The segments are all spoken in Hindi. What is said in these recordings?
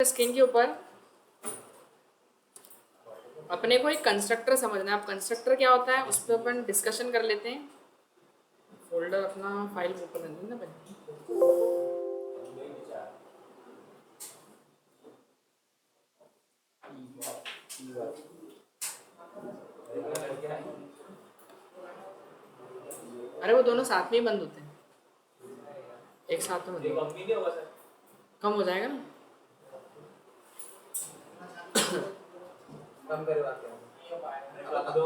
स्क्रीन के ऊपर अपने को एक कंस्ट्रक्टर समझना है। अब कंस्ट्रक्टर क्या होता है उस पर अपन डिस्कशन कर लेते हैं। फोल्डर अपना फाइल ओपन कर लेना पहले। अरे वो दोनों साथ में ही बंद होते हैं, एक साथ में बंद कम हो जाएगा ना।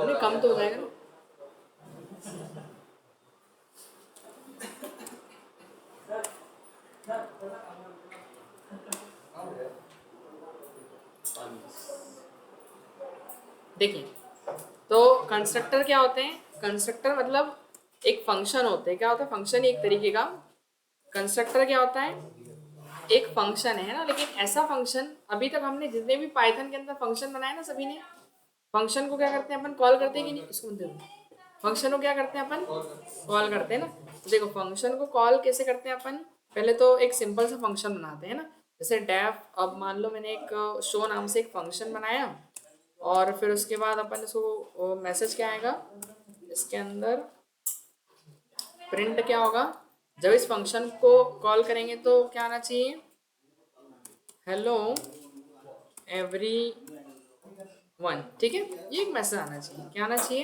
नहीं कम तो हो जाएगा ना। देखिए तो कंस्ट्रक्टर क्या होते हैं, कंस्ट्रक्टर मतलब एक फंक्शन होते हैं। क्या होता है फंक्शन, एक तरीके का कंस्ट्रक्टर क्या होता है, एक फंक्शन है ना। लेकिन ऐसा फंक्शन, अभी तक हमने जितने भी पाइथन के अंदर फंक्शन बनाए ना, सभी ने फंक्शन को क्या करते हैं अपन, कॉल करते हैं कि नहीं, इसको फंक्शन को क्या करते हैं अपन, कॉल करते हैं ना। तो देखो फंक्शन को कॉल कैसे करते हैं अपन, पहले तो एक सिंपल सा फंक्शन बनाते हैं ना, जैसे डेफ। अब मान लो मैंने एक शो नाम से एक फंक्शन बनाया, और फिर उसके बाद अपन इसको मैसेज क्या आएगा इसके अंदर, प्रिंट क्या होगा, जब इस फंक्शन को कॉल करेंगे तो क्या आना चाहिए, हेलो एवरी वन। ठीक है, ये एक मैसेज आना चाहिए, क्या आना चाहिए,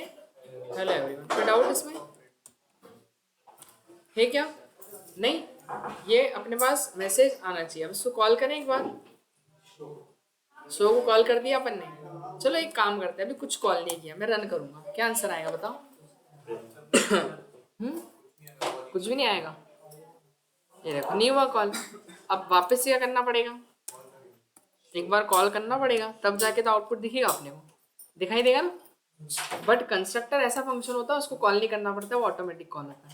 हेलो एवरीवन। कोई डाउट इसमें है क्या, नहीं, ये अपने पास मैसेज आना चाहिए। अब इसको कॉल करें एक बार, शो को कॉल कर दिया अपन ने। चलो एक काम करते हैं, अभी कुछ कॉल नहीं किया, मैं रन करूंगा, क्या आंसर आएगा बताओ। कुछ भी नहीं आएगा, ये देखो नहीं हुआ कॉल। अब वापस से क्या करना पड़ेगा, एक बार कॉल करना पड़ेगा, तब जाके तो आउटपुट दिखेगा अपने को, दिखाई देगा ना। बट कंस्ट्रक्टर ऐसा फंक्शन होता है उसको कॉल नहीं करना पड़ता, वो ऑटोमेटिक कॉल होता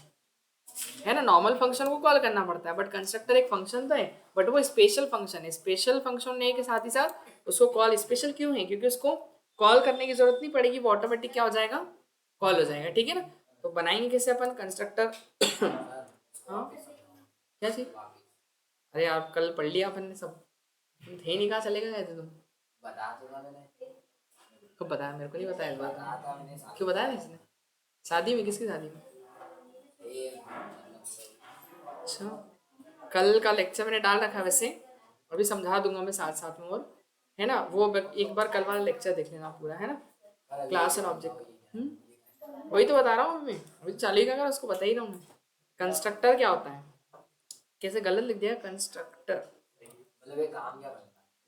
है ना। नॉर्मल फंक्शन को कॉल करना पड़ता है, बट कंस्ट्रक्टर एक फंक्शन तो है, बट वो स्पेशल फंक्शन है। स्पेशल फंक्शन होने के साथ ही साथ उसको कॉल स्पेशल क्यों है, क्योंकि उसको कॉल करने की जरूरत नहीं पड़ेगी, वो ऑटोमेटिक क्या हो जाएगा, कॉल हो जाएगा। ठीक है ना। तो बनाएंगे कैसे अपन कंस्ट्रक्टर। हाँ क्या चीज, अरे आप कल पढ़ लिया अपन ने सब, तुम थे नहीं, कहाँ चलेगा गए थे तुम, कब बताया, मेरे को नहीं बताया इस बार, क्यों बताया नहीं इसने, शादी में, किसकी शादी में। अच्छा, कल का लेक्चर मैंने डाल रखा है वैसे, अभी समझा दूंगा मैं साथ साथ में, और है ना वो एक बार कल वाला लेक्चर देख लेना पूरा, है ना, क्लास एंड ऑब्जेक्ट। वही तो बता रहा हूँ मैं, अभी चालू ही कर, उसको बता ही रहा हूँ मैं। कंस्ट्रक्टर क्या होता है, कैसे गलत लिख दिया कंस्ट्रक्टर,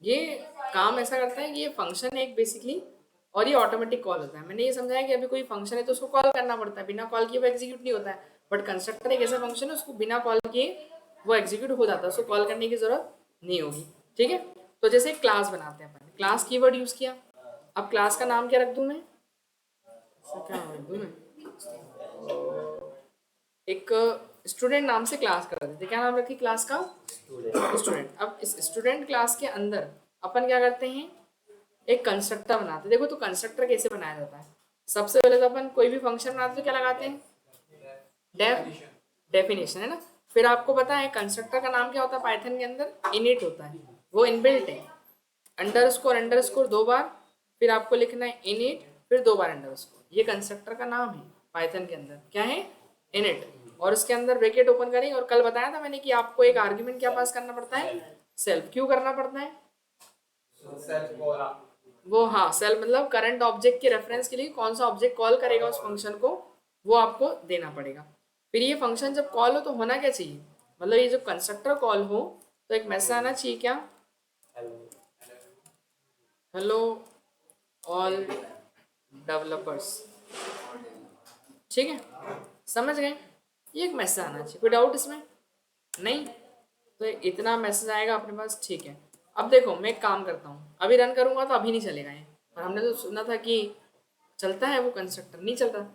ये काम ऐसा करता है कि ये फंक्शन है एक बेसिकली, और ये ऑटोमेटिक कॉल होता है। मैंने ये समझाया कि अभी कोई फंक्शन है तो उसको कॉल करना पड़ता है, बिना कॉल किए वो एग्जीक्यूट नहीं होता है। बट कंस्ट्रक्टर एक ऐसा फंक्शन है उसको बिना कॉल किए वो एग्जीक्यूट हो जाता है, उसको कॉल करने की जरूरत नहीं होगी। ठीक है, तो जैसे क्लास बनाते हैं अपन, क्लास कीवर्ड यूज किया, अब क्लास का नाम क्या रख दूं मैं, क्या रख दूं मैं, एक स्टूडेंट नाम से क्लास कर देते, क्या नाम रखी क्लास का, स्टूडेंट। अब इस स्टूडेंट क्लास के अंदर अपन क्या करते हैं, एक कंस्ट्रक्टर बनाते हैं। देखो तो कंस्ट्रक्टर कैसे बनाया जाता है, सबसे पहले तो अपन कोई भी फंक्शन बनाते हैं तो क्या लगाते हैं, डेफ डेफिनेशन, है ना। फिर आपको पता है कंस्ट्रक्टर का नाम क्या होता है पाइथन के अंदर, इनिट होता है, वो इनबिल्ट है। अंडरस्कोर अंडरस्कोर 2 बार, फिर आपको लिखना है इनिट, फिर 2 बार अंडरस्कोर, ये कंस्ट्रक्टर का नाम है पाइथन के अंदर, क्या है, इनिट। और उसके अंदर ब्रैकेट ओपन करेंगे, और कल बताया था मैंने कि आपको एक आर्ग्यूमेंट क्या पास करना पड़ता है, सेल्फ। क्यों करना पड़ता है, वो हाँ सेल्फ मतलब करंट ऑब्जेक्ट के रेफरेंस के लिए कौन सा ऑब्जेक्ट कॉल करेगा उस फंक्शन को, वो आपको देना पड़ेगा। फिर ये फंक्शन जब कॉल हो तो होना क्या चाहिए, मतलब ये जब कंस्ट्रक्टर कॉल हो तो एक मैसेज आना चाहिए, क्या, हेलो ऑल डेवलपर्स। ठीक है, समझ गए, ये एक मैसेज आना चाहिए, कोई डाउट इसमें नहीं, तो इतना मैसेज आएगा अपने पास। ठीक है, अब देखो मैं एक काम करता हूँ, अभी रन करूंगा तो अभी नहीं चलेगा ये, और हमने तो सुना था कि चलता है वो कंस्ट्रक्टर, नहीं चलता।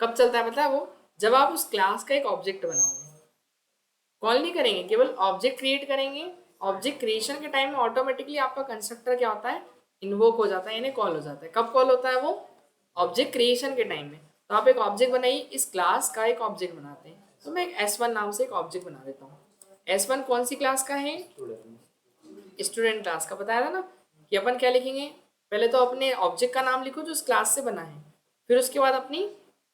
कब चलता है पता है, वो जब आप उस क्लास का एक ऑब्जेक्ट बनाओगे, कॉल नहीं करेंगे, केवल ऑब्जेक्ट क्रिएट करेंगे। ऑब्जेक्ट क्रिएशन के टाइम में ऑटोमेटिकली आपका कंस्ट्रक्टर क्या होता है, इन्वोक हो जाता है, यानी कॉल हो जाता है। कब कॉल होता है वो, ऑब्जेक्ट क्रिएशन के टाइम में। तो आप एक ऑब्जेक्ट बनाइए, इस क्लास का एक ऑब्जेक्ट बनाते हैं, तो मैं एक S1 नाम से एक ऑब्जेक्ट बना देता हूँ। S1 कौन सी क्लास का है, स्टूडेंट क्लास का बताया था ना कि अपन क्या लिखेंगे, पहले तो अपने ऑब्जेक्ट का नाम लिखो जो उस क्लास से बना है, फिर उसके बाद अपनी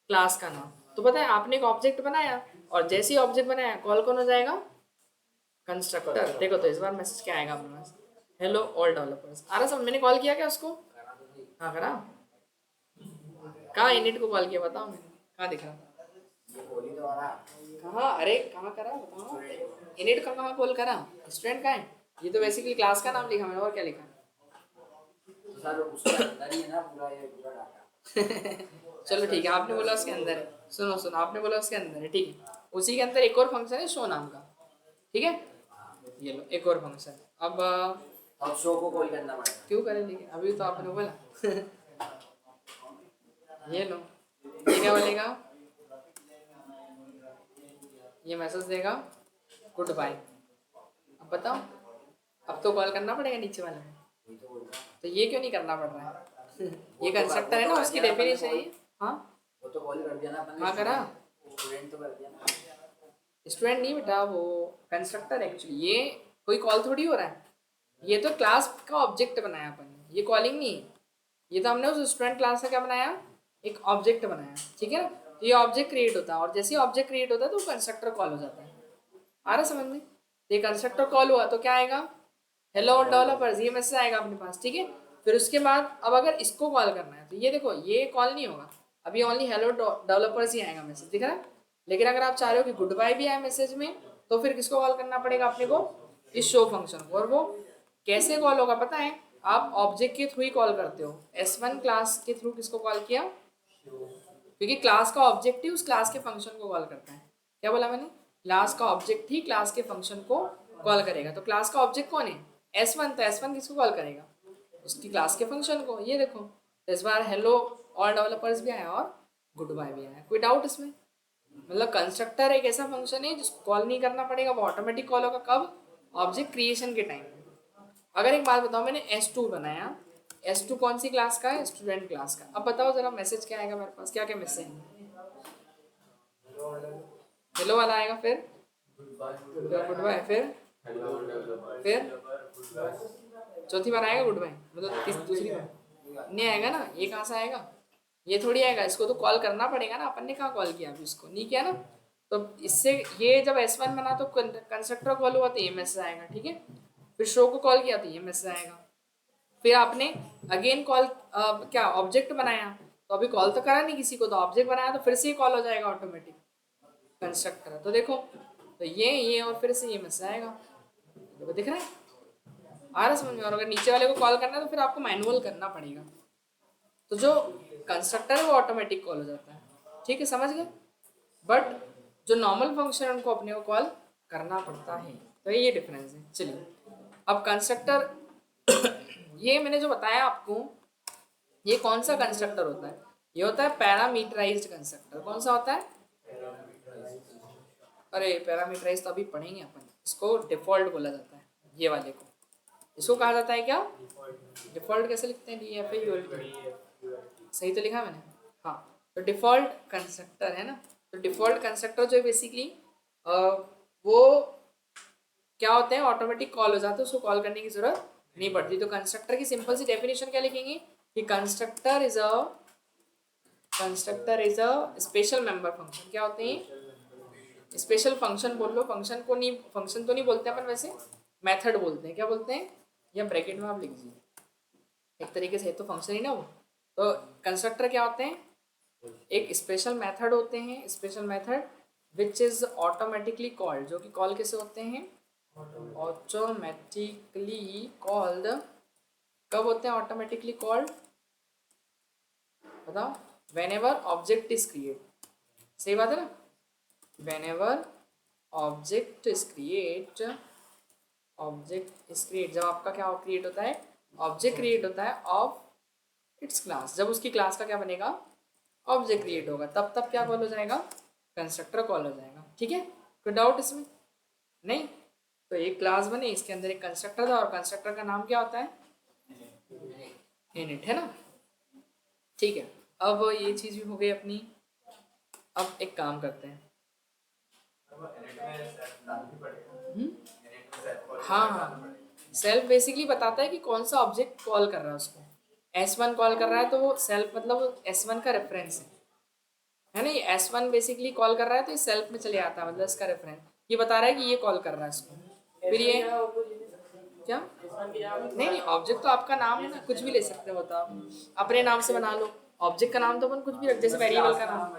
क्लास का नाम। तो पता है आपने एक ऑब्जेक्ट बनाया और जैसे ही ऑब्जेक्ट बनाया कॉल कौन हो जाएगा, कंस्ट्रक्टर। देखो तो इस बार मैसेज क्या आएगा अपने पास, हेलो ऑल डेवलपर्स। आ रहा समझ, मैंने कॉल किया क्या उसको, हाँ करा, कहाँ इनिट को कॉल किया बताओ, मैंने कहाँ दिख रहा, कहाँ, अरे कहाँ करा बताओ, इनिट का कहाँ कॉल करा, स्टूडेंट का है, ये तो बेसिकली क्लास का नाम लिखा मैंने, और क्या लिखा चलो ठीक है, आपने बोला उसके अंदर है, सुनो सुनो, आपने बोला उसके अंदर है, ठीक है, उसी के अंदर एक और फंक्शन है शो नाम का, ठीक है, ये लो एक और फंक्शन। अब शो को कॉल करना पड़ेगा, क्यों करेंगे, अभी तो आपने बोला ये लो, ये क्या बोलेगा, ये मैसेज देगा गुड बाय। अब बताओ, अब तो कॉल करना पड़ेगा नीचे वाले में, तो ये क्यों नहीं करना पड़ रहा है ये कंस्ट्रक्टर है ना, उसकी डेफिनेशन है ये। हाँ वो तो कॉल कर दिया ना अपन ने, हाँ करा, स्टूडेंट तो कर दिया ना, स्टूडेंट नहीं बेटा, वो कंस्ट्रक्टर एक्चुअली, ये कोई कॉल थोड़ी हो रहा है, ये तो क्लास का ऑब्जेक्ट बनाया अपन ने, ये कॉलिंग नहीं है, ये तो हमने उस स्टूडेंट क्लास का क्या बनाया, एक ऑब्जेक्ट बनाया, ठीक है ना, तो ये ऑब्जेक्ट क्रिएट होता है और जैसे ही ऑब्जेक्ट क्रिएट होता है तो कंस्ट्रक्टर कॉल हो जाता है। आ रहा समझ में, तो ये कंस्ट्रक्टर कॉल हुआ तो क्या आएगा, हेलो डेवलपर्स, ये मैसेज आएगा अपने पास, ठीक है। फिर उसके बाद अब अगर इसको कॉल करना है तो ये देखो ये कॉल नहीं होगा, अभी ओनली हेलो डेवलपर्स ही आएगा मैसेज, दिख रहा है। लेकिन अगर आप चाह रहे हो कि गुड बाय भी आए मैसेज में, तो फिर किसको कॉल करना पड़ेगा अपने को, इस शो फंक्शन को। और वो कैसे कॉल होगा पता है, आप ऑब्जेक्ट के थ्रू ही कॉल करते हो, S1 क्लास के थ्रू किसको कॉल किया, क्योंकि क्लास का ऑब्जेक्ट ही उस क्लास के फंक्शन को कॉल करता है। क्या बोला मैंने, क्लास का ऑब्जेक्ट ही क्लास के फंक्शन को कॉल करेगा, तो क्लास का ऑब्जेक्ट कौन है, S1, तो S1 किसको कॉल करेगा, उसकी क्लास के फंक्शन को। ये देखो तो इस बार हेलो ऑल डेवलपर्स भी आया और गुड बाय भी आया, कोई डाउट इसमें, मतलब कंस्ट्रक्टर एक ऐसा फंक्शन है जिसको कॉल नहीं करना पड़ेगा, वो ऑटोमेटिक कॉल होगा कब, ऑब्जेक्ट क्रिएशन के टाइम। अगर एक बात बताओ, मैंने S2 बनाया, S2 कौन सी क्लास का है, स्टूडेंट क्लास का। अब बताओ जरा मैसेज क्या आएगा मेरे पास, क्या क्या मैसेज है, हेलो वाला आएगा, फिर गुड बाय, फिर चौथी बार आएगा गुड बाय, मतलब दूसरी बार नहीं आएगा ना, ये कहाँ से आएगा, ये थोड़ी आएगा, इसको तो कॉल करना पड़ेगा ना, अपन ने कहाँ कॉल किया अभी इसको, नहीं किया ना। तो इससे ये जब S1 बना तो कंस्ट्रक्टर कॉल हुआ तो ये मैसेज आएगा, ठीक है। फिर शो को कॉल किया तो ये मैसेज आएगा। फिर आपने अगेन कॉल क्या ऑब्जेक्ट बनाया, तो अभी कॉल तो करा नहीं किसी को, तो ऑब्जेक्ट बनाया तो फिर से ये कॉल हो जाएगा ऑटोमेटिक कंस्ट्रक्टर। तो देखो तो ये और फिर से ये मैसेज आएगा, देखो दिख रहा है, आ रहा समझ में। और अगर नीचे वाले को कॉल करना है तो फिर आपको मैनुअल करना पड़ेगा, तो जो कंस्ट्रक्टर है वो ऑटोमेटिक कॉल हो जाता है, ठीक है, समझ गए। बट जो नॉर्मल फंक्शन है उनको अपने को कॉल करना पड़ता है, तो ये डिफरेंस है। चलिए अब कंस्ट्रक्टर ये मैंने जो बताया आपको, ये कौन सा कंस्ट्रक्टर होता है, ये होता है पैरामीटराइज्ड कंस्ट्रक्टर। कौन सा होता है, अरे पैरामीटराइज तो अभी पढ़ेंगे अपन, इसको डिफॉल्ट बोला जाता है, ये वाले को, इसको कहा जाता है क्या, डिफॉल्ट कैसे लिखते हैं, DFAULT, सही तो लिखा मैंने, हाँ। तो डिफॉल्ट कंस्ट्रक्टर है ना, तो डिफॉल्ट कंस्ट्रक्टर जो है बेसिकली वो क्या होते हैं, ऑटोमेटिक कॉल हो जाते हैं, उसको कॉल करने की जरूरत नहीं पड़ती। तो कंस्ट्रक्टर की सिंपल सी डेफिनेशन क्या लिखेंगे कि constructor is a special member function. क्या होते हैं, स्पेशल फंक्शन बोल लो, फंक्शन को नहीं, फंक्शन तो नहीं बोलते अपन वैसे, मेथड बोलते हैं। क्या बोलते हैं, या ब्रैकेट में आप लिख दीजिए, एक तरीके से तो फंक्शन ही ना वो। तो कंस्ट्रक्टर क्या होते हैं, एक स्पेशल मेथड होते हैं, special method which is automatically called, जो कि कॉल कैसे होते हैं, ऑटोमेटिकली कॉल्ड। कब होते हैं ऑटोमेटिकली कॉल्ड, बताओ, when ever object is create, सही बात है ना, when ever object is create, object is create, जब आपका क्या क्रिएट होता है, ऑब्जेक्ट क्रिएट होता है ऑफ इट्स क्लास, जब उसकी क्लास का क्या बनेगा, ऑब्जेक्ट क्रिएट होगा, तब तब क्या कॉल हो जाएगा, कंस्ट्रक्टर कॉल हो जाएगा, ठीक है। कोई डाउट इसमें, नहीं। तो एक क्लास बने, इसके अंदर एक कंस्ट्रक्टर था और कंस्ट्रक्टर का नाम क्या होता है, इनिट, है ना, ठीक है। अब ये चीज भी हो गई अपनी। अब एक काम करते हैं, हाँ हाँ सेल्फ बेसिकली बताता है कि कौन सा ऑब्जेक्ट कॉल कर रहा है उसको। S1 कॉल कर रहा है तो वो सेल्फ मतलब S1 का रेफरेंस है ना। ये S1 बेसिकली कॉल कर रहा है तो ये सेल्फ में चले आता है, मतलब इसका रेफरेंस ये बता रहा है कि ये कॉल कर रहा है इसको। फिर ये क्या, नहीं नहीं, ऑब्जेक्ट तो आपका नाम है ना, कुछ भी ले सकते हो तो आप अपने नाम से बना लो। ऑब्जेक्ट का नाम तो अपन कुछ भी रख, जैसे वेरिएबल का नाम,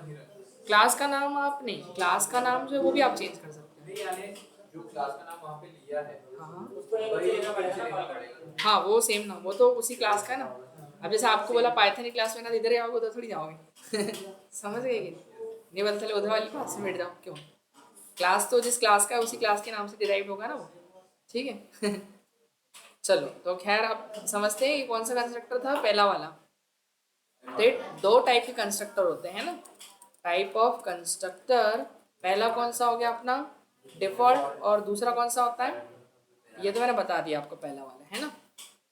क्लास का नाम आप नहीं, क्लास का नाम जो है वो भी आप चेंज कर सकते हैं। जो क्लास का नाम वहाँ पे लिया है, हाँ वो सेम नाम, वो तो उसी क्लास का है ना। अब जैसे आपको बोला पाइथन की क्लास में ना, इधर ही आओगे उधर थोड़ी जाओगे समझ गए कि नहीं बोलते उधर वाली क्लास में बैठ जाओ, क्यों, क्लास तो जिस क्लास का है उसी क्लास के नाम से डिराइव होगा ना वो, ठीक है चलो तो खैर आप समझते हैं कि कौन सा कंस्ट्रक्टर था, पहला वाला। तो दो टाइप के कंस्ट्रक्टर होते हैं ना, टाइप ऑफ कंस्ट्रक्टर। पहला कौन सा हो गया अपना डिफॉल्ट, और दूसरा कौन सा होता है, ये तो मैंने बता दिया आपको, पहला वाला है ना,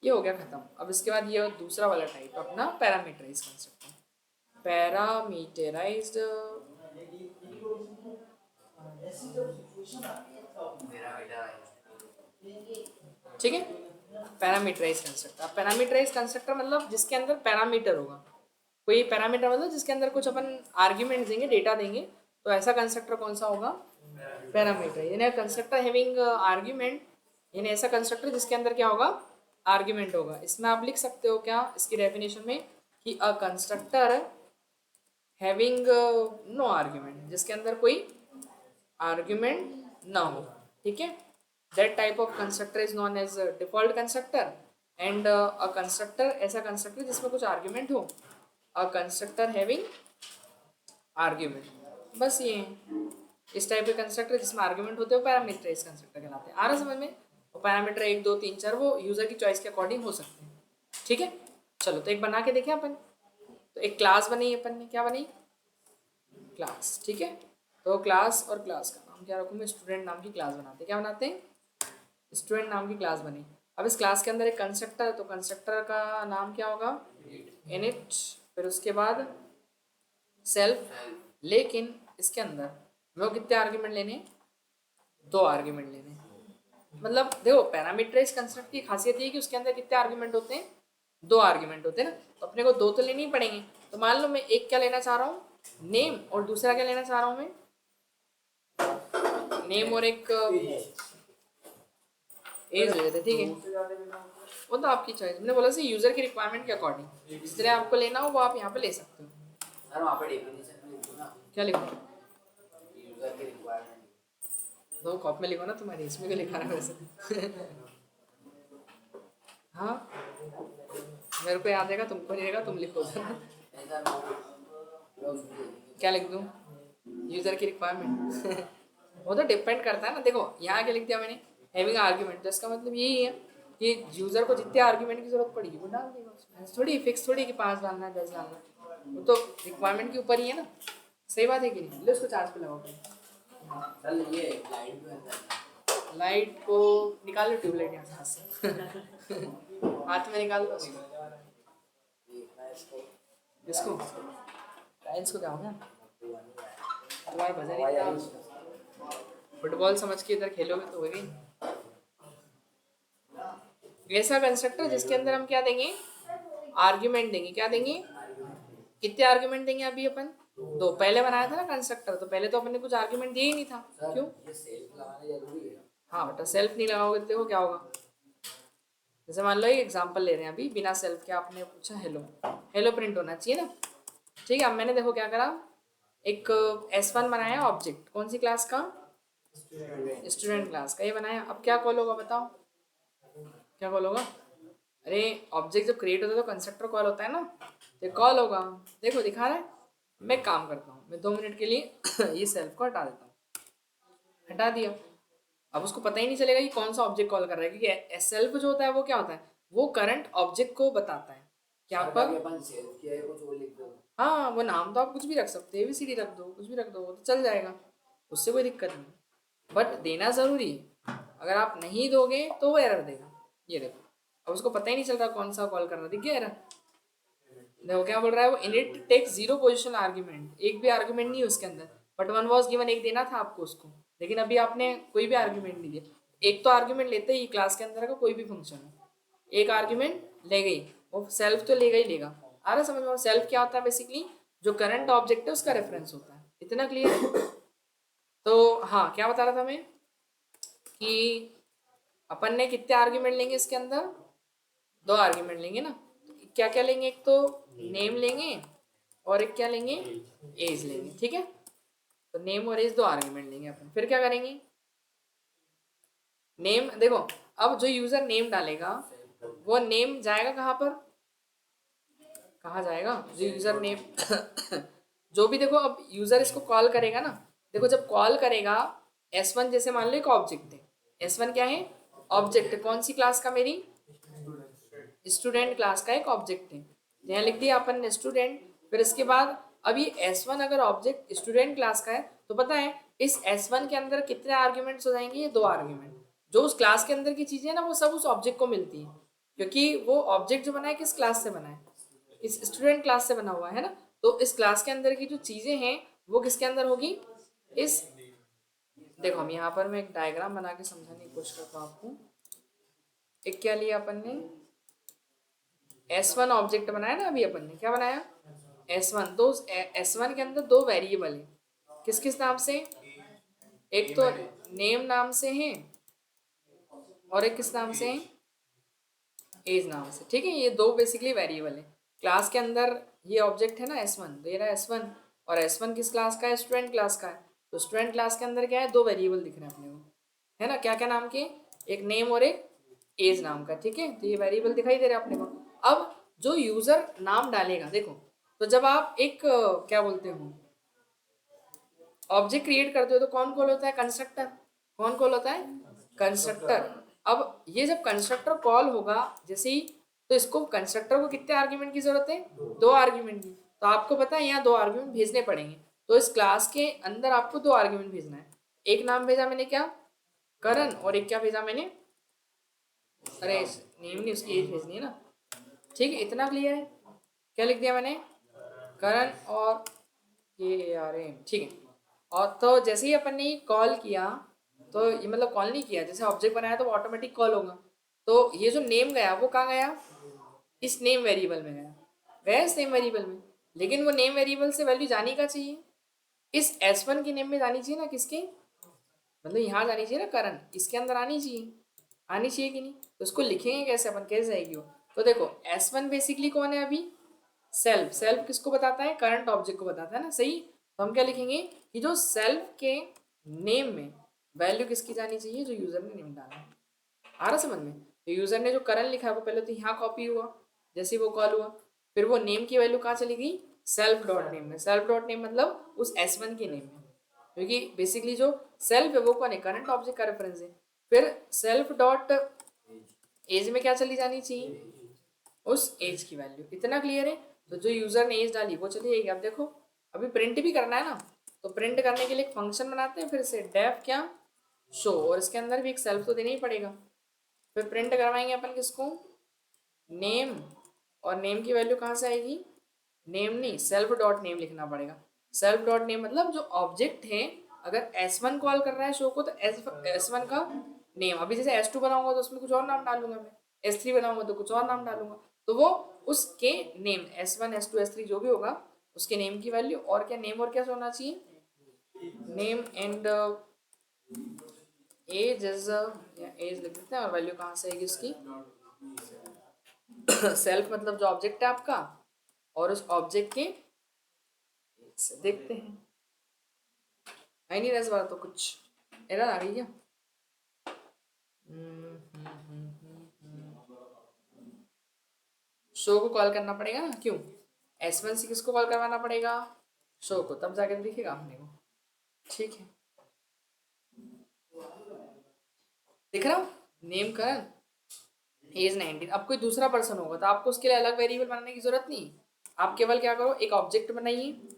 ये हो गया खत्म। अब इसके बाद ये दूसरा वाला टाइप अपना पैरामीटराइज्ड कंस्ट्रक्टर, पैरामीटराइज्ड, ठीक है, पैरामीटराइज्ड कंस्ट्रक्टर। पैरामीटराइज्ड कंस्ट्रक्टर मतलब जिसके अंदर पैरामीटर होगा, कोई पैरामीटर मतलब जिसके अंदर कुछ अपन आर्ग्यूमेंट देंगे, डेटा देंगे, तो ऐसा कंस्ट्रक्टर कौन सा होगा, पैरामीटर। यानी कंस्ट्रक्टर हैविंग आर्ग्यूमेंट, यानी ऐसा कंस्ट्रक्टर जिसके अंदर क्या होगा, आर्ग्यूमेंट होगा। इसमें आप लिख सकते हो क्या इसकी डेफिनेशन में कि a constructor having no argument, जिसके अंदर कोई आर्ग्यूमेंट ना हो, ठीक है। That type of constructor is known as default constructor. And a constructor, ऐसा कंस्ट्रक्टर जिसमें कुछ आर्ग्यूमेंट हो, अ कंस्ट्रक्टर हैविंग आर्ग्यूमेंट, बस ये है। इस टाइप के कंस्ट्रक्टर जिसमें आर्ग्यूमेंट होते हैं पैरामीटराइज्ड कंस्ट्रक्टर कहलाते हैं। आ रहा समझ में, और पैरामीटर 1 2 3 4 वो यूजर की चॉइस के अकॉर्डिंग हो सकते हैं, ठीक है। चलो तो एक बना के देखें अपन, तो एक क्लास बनी अपन ने, क्या बनी, क्लास, ठीक है। तो क्लास, और क्लास का नाम क्या रखूँ, स्टूडेंट नाम की क्लास बनाते हैं, क्या बनाते हैं, स्टूडेंट नाम की क्लास बनी। अब इस क्लास के अंदर एक कंस्ट्रक्टर है, तो कंस्ट्रक्टर का नाम क्या होगा, इनिट, फिर उसके बाद सेल्फ। लेकिन इसके अंदर वो कितने आर्ग्यूमेंट लेने, दो आर्ग्यूमेंट लेने। मतलब देखो पैरामीटराइज्ड कंस्ट्रक्ट की खासियत ये है कि उसके अंदर कितने आर्ग्यूमेंट होते हैं, दो आर्ग्यूमेंट होते हैं ना, तो अपने को दो तो लेने ही पड़ेंगे। तो मान लो मैं एक क्या लेना चाह रहा हूँ, नेम, और दूसरा क्या लेना चाह रहा हूँ मैं, नेम और एक एज ले लेते, ठीक है। वो तो आपकी चॉइस, मैंने बोला सी यूजर की रिक्वायरमेंट के अकॉर्डिंग जिस तरह आपको लेना हो वो आप यहाँ पे ले सकते हो। सर वहाँ पे डेफिनेशन में लिखो ना, क्या लिखो, यूजर की रिक्वायरमेंट दो कॉप में लिखो ना, तुम्हारी इसमें क्यों लिखा रहा है वैसे हाँ मेरे को याद रहेगा, तुमको नहीं रहेगा, तुम लिखो क्या लिख दूँ, यूजर की रिक्वायरमेंट वो तो डिपेंड करता है ना। देखो यहाँ क्या लिख दिया मैंने, हैविंग आर्ग्यूमेंट, तो इसका मतलब यही है कि यूजर को जितने आर्ग्यूमेंट की जरूरत पड़ेगी वो डाल देगा उसमें, थोड़ी फिक्स थोड़ी कि 5 डालना है 10 डालना है, वो तो रिक्वायरमेंट के ऊपर ही है ना। सही बात है कि नहीं, ले उसको चार्ज पे लगाओ। चल ये लाइट को निकाल लो, ट्यूबलाइट यहाँ से हाथ से हाथ में निकाल लो उसको, इसको टाइल्स को क्या हो गया, तुम्हारा बजा नहीं, फुटबॉल समझ के इधर खेलोगे तो होगी। ऐसा कंस्ट्रक्टर जिसके अंदर हम क्या देंगे, आर्ग्यूमेंट देंगे, क्या देंगे, कितने आर्ग्यूमेंट देंगे, अभी अपन दो पहले बनाया था ना कंस्ट्रक्टर, तो पहले तो अपन ने कुछ आर्ग्यूमेंट दिए ही नहीं था, क्यों, हाँ बेटा सेल्फ नहीं लगाओगे तो देखो क्या होगा। जैसे मान लो ये एग्जांपल ले रहे हैं, अभी बिना सेल्फ के आपने पूछा हेलो, हेलो प्रिंट होना चाहिए ना, ठीक है। अब मैंने देखो क्या करा, एक S1 बनाया ऑब्जेक्ट, कौन सी क्लास का, स्टूडेंट क्लास का ये बनाया। अब क्या कॉल होगा बताओ, क्या कॉल होगा, अरे ऑब्जेक्ट जब क्रिएट होता है तो कंस्ट्रक्टर कॉल होता है ना, तो कॉल होगा। देखो दिखा रहा है, मैं एक काम करता हूँ, मैं 2 मिनट के लिए ये सेल्फ को हटा देता हूँ, हटा दिया। अब उसको पता ही नहीं चलेगा कि कौन सा ऑब्जेक्ट कॉल कर रहा है, क्योंकि सेल्फ जो होता है वो क्या होता है, वो करंट ऑब्जेक्ट को बताता है क्या पर, हाँ वो नाम तो आप कुछ भी रख सकते हो, ABCD रख दो, कुछ भी रख दो, वो तो चल जाएगा, उससे कोई दिक्कत नहीं। बट देना ज़रूरी है, अगर आप नहीं दोगे तो वो एरर देगा। ये देखो अब उसको पता ही नहीं चल रहा कौन सा कॉल करना, दिख गया एरर। देखो क्या बोल रहा है वो, इनिट टेक्स 0 पोजिशन आर्ग्यूमेंट, एक भी आर्ग्यूमेंट नहीं है उसके अंदर, बट 1 वॉज गिवन, एक देना था आपको उसको, लेकिन अभी आपने कोई भी आर्ग्यूमेंट नहीं दिया, एक तो आर्ग्यूमेंट लेते ही क्लास के अंदर का कोई भी फंक्शन हो, एक आर्ग्यूमेंट ले गई, वो सेल्फ तो लेगा ही लेगा। आ रहा समझ में? सेल्फ क्या होता है? बेसिकली जो करंट ऑब्जेक्ट है उसका रेफरेंस होता है। इतना क्लियर है? तो हाँ, क्या बता रहा था मैं कि अपन ने कितने आर्ग्यूमेंट लेंगे इसके अंदर? 2 आर्ग्यूमेंट लेंगे ना। क्या क्या लेंगे? एक तो नेम लेंगे और एक क्या लेंगे? एज लेंगे। ठीक है, तो नेम और एज 2 आर्ग्यूमेंट लेंगे अपन। फिर क्या करेंगे? नेम देखो, अब जो यूजर नेम डालेगा वो नेम जाएगा कहाँ पर? कहाँ जाएगा जो यूजर नेम? जो भी देखो, अब यूजर इसको कॉल करेगा ना, देखो जब कॉल करेगा S1, जैसे मान लो एक ऑब्जेक्ट है, S1 क्या है? ऑब्जेक्ट है। कौन सी क्लास का? मेरी स्टूडेंट क्लास का एक ऑब्जेक्ट है। यहाँ लिख दिया अपन ने स्टूडेंट। फिर इसके बाद अब ये S1 अगर ऑब्जेक्ट स्टूडेंट क्लास का है तो पता है इस S1 के अंदर कितने आर्ग्यूमेंट्स हो जाएंगे? ये 2 आर्ग्यूमेंट। जो उस क्लास के अंदर की चीजें है ना, वो सब उस ऑब्जेक्ट को मिलती है, क्योंकि वो ऑब्जेक्ट जो बना है किस क्लास से बना है? इस स्टूडेंट क्लास से बना हुआ है ना। तो इस क्लास के अंदर की जो चीजें हैं वो किसके अंदर होगी? इस देखो, हम यहाँ पर मैं एक डायग्राम बना के समझाने की कोशिश करता हूँ आपको। एक क्या लिया अपन ने? S1 ऑब्जेक्ट बनाया ना अभी अपन ने, क्या बनाया? S1। तो S1 के अंदर 2 वेरिएबल है, किस किस नाम से? एक तो नेम नाम से है और एक किस नाम से है? एज नाम से। ठीक है, ये 2 बेसिकली वेरिएबल है क्लास के अंदर। ये ऑब्जेक्ट है ना S1, दे रहा है S1, और S1 किस क्लास का है? स्टूडेंट क्लास का है। तो स्टूडेंट क्लास के अंदर क्या है? 2 वेरिएबल दिख रहे हैं अपने को, है ना? क्या क्या नाम के? एक नेम और एक एज नाम का। ठीक है, तो ये वेरिएबल दिखाई दे रहे हैं अपने को। अब जो यूजर नाम डालेगा, देखो, तो जब आप एक क्या बोलते हो, ऑब्जेक्ट क्रिएट करते हो तो कौन कॉल होता है? कंस्ट्रक्टर। कौन कॉल होता है? कंस्ट्रक्टर। अब ये जब कंस्ट्रक्टर कॉल होगा जैसे ही, तो इसको कंस्ट्रक्टर को कितने आर्ग्यूमेंट की जरूरत है? 2 आर्ग्यूमेंट की। तो आपको पता है यहाँ 2 आर्ग्यूमेंट भेजने पड़ेंगे। तो इस क्लास के अंदर आपको 2 आर्ग्यूमेंट भेजना है। एक नाम भेजा मैंने क्या? करण। और एक क्या भेजा मैंने? अरे नेम नहीं, उसकी एज भेजनी है ना। ठीक है, इतना क्लियर है? क्या लिख दिया मैंने? करण और ARM। ठीक है। और तो जैसे ही अपन ने कॉल किया, तो ये मतलब कॉल नहीं किया, जैसे ऑब्जेक्ट बनाया तो ऑटोमेटिक कॉल होगा। तो ये जो नेम गया वो कहाँ गया? इस नेम वेरिएबल में गया। गया इस नेम वेरिएबल में, लेकिन वो नेम वेरिएबल से वैल्यू जानी का चाहिए? इस S1 की नेम में जानी चाहिए ना, किसके? मतलब यहाँ जानी चाहिए ना, करण। इसके अंदर आनी चाहिए, आनी चाहिए कि नहीं? तो उसको लिखेंगे कैसे अपन? कैसे जाएगी वो? तो देखो, S1 बेसिकली कौन है अभी? सेल्फ। सेल्फ किसको बताता है? करंट ऑब्जेक्ट को बताता है ना, सही? तो हम क्या लिखेंगे कि जो सेल्फ के नेम में वैल्यू किसकी जानी चाहिए? जो यूजर ने नेम डाला है। आ रहा समझ में? तो यूजर ने जो करंट लिखा है वो पहले तो यहाँ कॉपी हुआ, जैसे वो कॉल हुआ, फिर वो नेम की वैल्यू कहाँ चली गई? सेल्फ डॉट नेम में। सेल्फ डॉट नेम मतलब उस S1 के नेम में, क्योंकि बेसिकली जो सेल्फ है वो कौन है? करंट ऑब्जेक्ट का रेफरेंस है। फिर सेल्फ डॉट एज में क्या चली जानी चाहिए? उस एज की वैल्यू। इतना क्लियर है? तो जो यूजर ने एज डाली वो चली जाएगी। अब देखो, अभी प्रिंट भी करना है ना, तो प्रिंट करने के लिए एक फंक्शन बनाते हैं फिर से, डेफ क्या? शो। और इसके अंदर भी एक सेल्फ तो देना ही पड़ेगा। फिर प्रिंट करवाएंगे अपन किसको? नेम। और नेम की वैल्यू कहाँ से आएगी? नेम नहीं, सेल्फ डॉट नेम लिखना पड़ेगा। सेल्फ डॉट नेम मतलब जो ऑब्जेक्ट है, अगर S1 कॉल कर रहा है शो को, तो S1 का नेम। अभी जैसे S2 बनाऊंगा तो उसमें कुछ और नाम डालूंगा मैं, S3 बनाऊंगा तो कुछ और नाम डालूंगा। तो वो उसके नेम S1 S2 S3 जो भी होगा उसके नेम की वैल्यू। और क्या नेम और क्या होना चाहिए? Name and age is, age लिख देते हैं, और वैल्यू कहाँ से आएगी उसकी? सेल्फ मतलब जो ऑब्जेक्ट है आपका, और उस ऑब्जेक्ट के देखते हैं। आई नहीं रस बार तो कुछ एरर आ गई क्या? शो को कॉल करना पड़ेगा ना, क्यों? S1 से किसको कॉल करवाना पड़ेगा? शो को, तब जाकर दिखेगा अपने को। ठीक है, दिख रहा? नेम करण, एज 19। अब कोई दूसरा पर्सन होगा तो आपको उसके लिए अलग वेरिएबल बनाने की जरूरत नहीं। आप केवल क्या करो, एक ऑब्जेक्ट बनाइए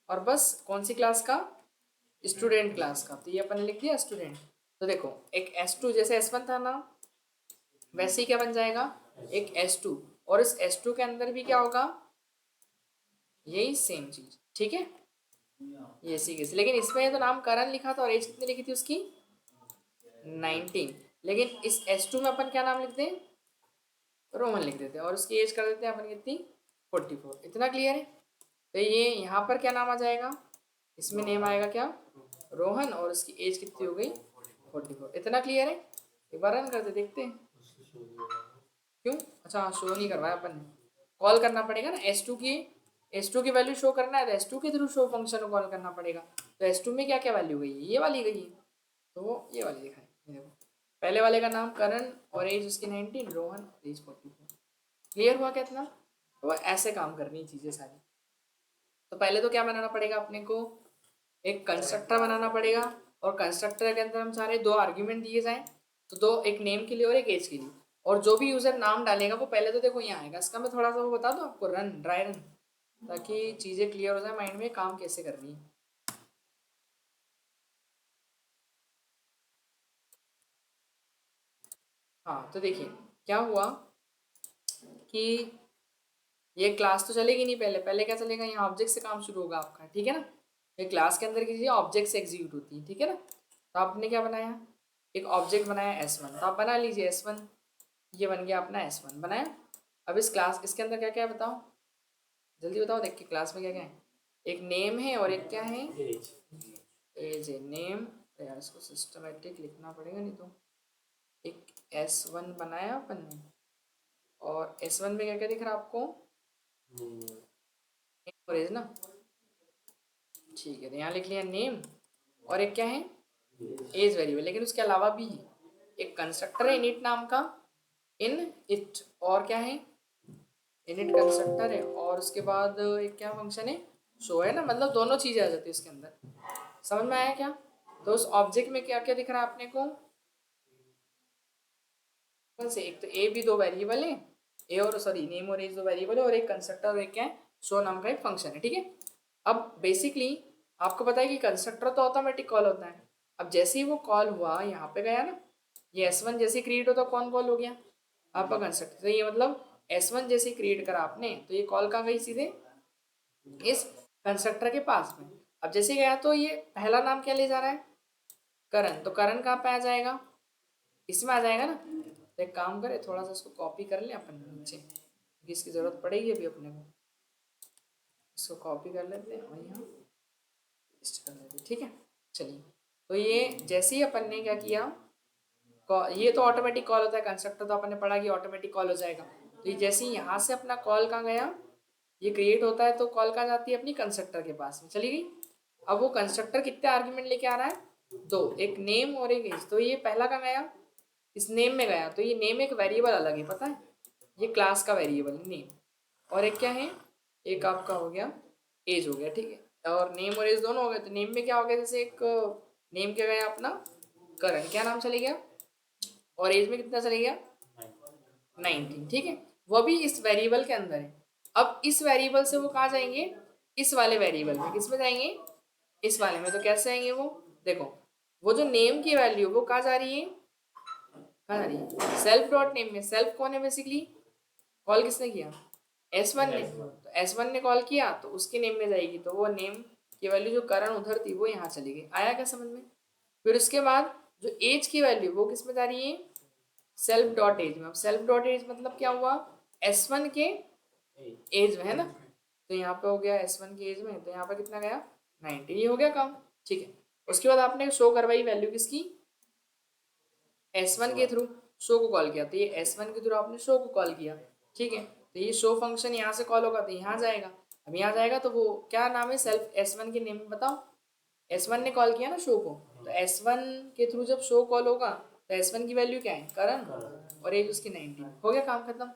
और बस कौन सी क्लास का? स्टूडेंट क्लास का। तो ये अपन ने लिख दिया स्टूडेंट। तो देखो, एक S2 जैसे S1 था ना, वैसे ही क्या बन जाएगा? एक S2। और इस S2 के अंदर भी क्या होगा? यही सेम चीज। ठीक है, ये सी, लेकिन इसमें तो नाम करण लिखा था और एज कितनी लिखी थी उसकी? 19। लेकिन इस S2 में अपन क्या नाम लिखते हैं, रोहन लिख देते हैं, और उसकी एज कर देते हैं अपन कितनी, 44। इतना क्लियर है। तो ये यहाँ पर क्या नाम आ जाएगा, इसमें नेम आएगा क्या, रोहन, और उसकी एज कितनी हो गई, 44। इतना क्लियर है। एक बार रन करते देखते हैं। क्यों, अच्छा शो नहीं करवाया अपन ने, कॉल करना पड़ेगा ना S2 की वैल्यू शो करना है, तो S2 के थ्रू शो फंक्शन को कॉल करना पड़ेगा। तो S2 में क्या क्या वैल्यू गई है, ये वाली गई है, तो वो ये वाली दिखाई, ये देखो पहले वाले का नाम करण और एज उसकी 19, रोहन और एज 44। क्लियर हुआ क्या इतना। तो वो ऐसे काम करनी है चीज़ें सारी। तो पहले तो क्या बनाना पड़ेगा अपने को, एक कंस्ट्रक्टर बनाना पड़ेगा, और कंस्ट्रक्टर के अंदर हम सारे दो आर्ग्यूमेंट दिए जाएं, तो दो, एक नेम के लिए और एक एज के लिए, और जो भी यूजर नाम डालेगा वो पहले तो देखो यहाँ आएगा। इसका मैं थोड़ा सा वो बता दूँ आपको, रन ड्राई रन, ताकि चीज़ें क्लियर हो जाए माइंड में, काम कैसे करनी है। हाँ तो देखिए क्या हुआ कि ये क्लास तो चलेगी नहीं, पहले पहले क्या चलेगा, यहाँ ऑब्जेक्ट से काम शुरू होगा आपका, ठीक है ना। ये क्लास के अंदर की चीज़ें ऑब्जेक्ट से एग्जीक्यूट होती है, ठीक है ना। तो आपने क्या बनाया, एक ऑब्जेक्ट बनाया S1, तो आप बना लीजिए S1, ये बन गया अपना S1 बनाया। अब इस क्लास, इसके अंदर क्या क्या है बताओ, जल्दी बताओ, देख के क्लास में क्या क्या है, एक नेम है और एक क्या है, एज है। नेम, यार इसको सिस्टमेटिक लिखना पड़ेगा नहीं तो। एक S1 बनाया अपन ने, और S1 में क्या क्या दिख रहा है आपको, नेम और एज ना, ठीक है। तो यहाँ लिख लिया नेम, और एक क्या है, एज वेरिएबल। लेकिन उसके अलावा भी एक कंस्ट्रक्टर है इनिट नाम का, इन इट, और क्या है, इनिट कंस्ट्रक्टर है, और उसके बाद एक क्या फंक्शन है, शो है ना, मतलब दोनों चीजें आ जाती है उसके अंदर। समझ में आया क्या। तो उस ऑब्जेक्ट में क्या क्या दिख रहा है आपने को, कौन से, एक तो ए भी दो वेरिएबल है, ए और सॉरी नेम और एज दो वेरिएबल है, और एक कंस्ट्रक्टर और एक क्या है, शो नाम का एक फंक्शन है, ठीक है। अब बेसिकली आपको पता है कि कंस्ट्रक्टर तो ऑटोमेटिक कॉल होता है। अब जैसे ही वो कॉल हुआ यहाँ पे गया ना, ये S1 जैसे क्रिएट होता, कौन कॉल हो गया, आपका कंस्ट्रक्टर। तो ये मतलब S1 जैसे क्रिएट करा आपने, तो ये कॉल कहाँ गई, सीधे इस कंस्ट्रक्टर के पास में। अब जैसे गया तो ये पहला नाम क्या ले जा रहा है, करण, तो करण कहाँ पे आ जाएगा, इसमें आ जाएगा ना। तो एक काम करें, थोड़ा सा इसको कॉपी कर लें अपन नीचे, क्योंकि इसकी ज़रूरत पड़ेगी अभी अपने को। इसको कॉपी कर लेते हैं और यहाँ पेस्ट कर लेते हैं, ठीक है। चलिए, तो ये जैसे ही अपन ने क्या किया, ये तो ऑटोमेटिक कॉल होता है, कंस्ट्रक्टर तो अपन ने पढ़ा कि ऑटोमेटिक कॉल हो जाएगा। तो ये जैसे ही यहाँ से अपना कॉल कहाँ गया, ये क्रिएट होता है, तो कॉल कहाँ जाती है, अपनी कंस्ट्रक्टर के पास में चली गई। अब वो कंस्ट्रक्टर कितने आर्ग्यूमेंट लेके आ रहा है, दो, एक नेम और एक एज। तो ये पहला कहाँ गया, इस नेम में गया। तो ये नेम एक वेरिएबल अलग है, पता है, ये क्लास का वेरिएबल है नेम, और एक क्या है, एक आपका हो गया एज हो गया, ठीक है। और नेम और एज दोनों हो गए। तो नेम में क्या हो गया, जैसे एक नेम क्या गया अपना, करण, क्या नाम चले गया, और एज में कितना चले गया, 19, ठीक है। वो भी इस वेरिएबल के अंदर है। अब इस वेरिएबल से वो कहाँ जाएंगे, इस वाले वेरिएबल में, किस में जाएंगे, इस वाले में। तो कैसे आएंगे वो, देखो, वो जो नेम की वैल्यू वो कहाँ जा रही है, कहाँ जा रही है, सेल्फ डॉट नेम में। सेल्फ कौन है बेसिकली, कॉल किसने किया, S1 ने। तो S1 ने कॉल किया तो उसके नेम में जाएगी, तो वो नेम की वैल्यू जो करण उधर थी वो यहाँ चली गई। आया क्या समझ में। फिर उसके बाद जो एज की वैल्यू वो किस में जा रही है, सेल्फ डॉट एज में। अब सेल्फ डॉट एज मतलब क्या हुआ, S1 के एज में है ना। तो यहाँ पे हो गया S1 की एज में, तो यहाँ पे कितना गया, 90। ये हो गया काम, ठीक है। उसके बाद आपने शो करवाई वैल्यू किसकी, S1 के थ्रू शो को कॉल किया। तो ये S1 के थ्रू आपने शो को कॉल किया, ठीक है। तो ये शो फंक्शन यहाँ से कॉल होगा तो यहाँ जाएगा। अब यहाँ जाएगा तो वो क्या नाम है, सेल्फ S1 के नेम में बताओ, S1 ने कॉल किया ना शो को, तो S1 के थ्रू जब शो कॉल होगा तो S1 की वैल्यू क्या है, करण, और एज उसकी 19। हो गया काम खत्म।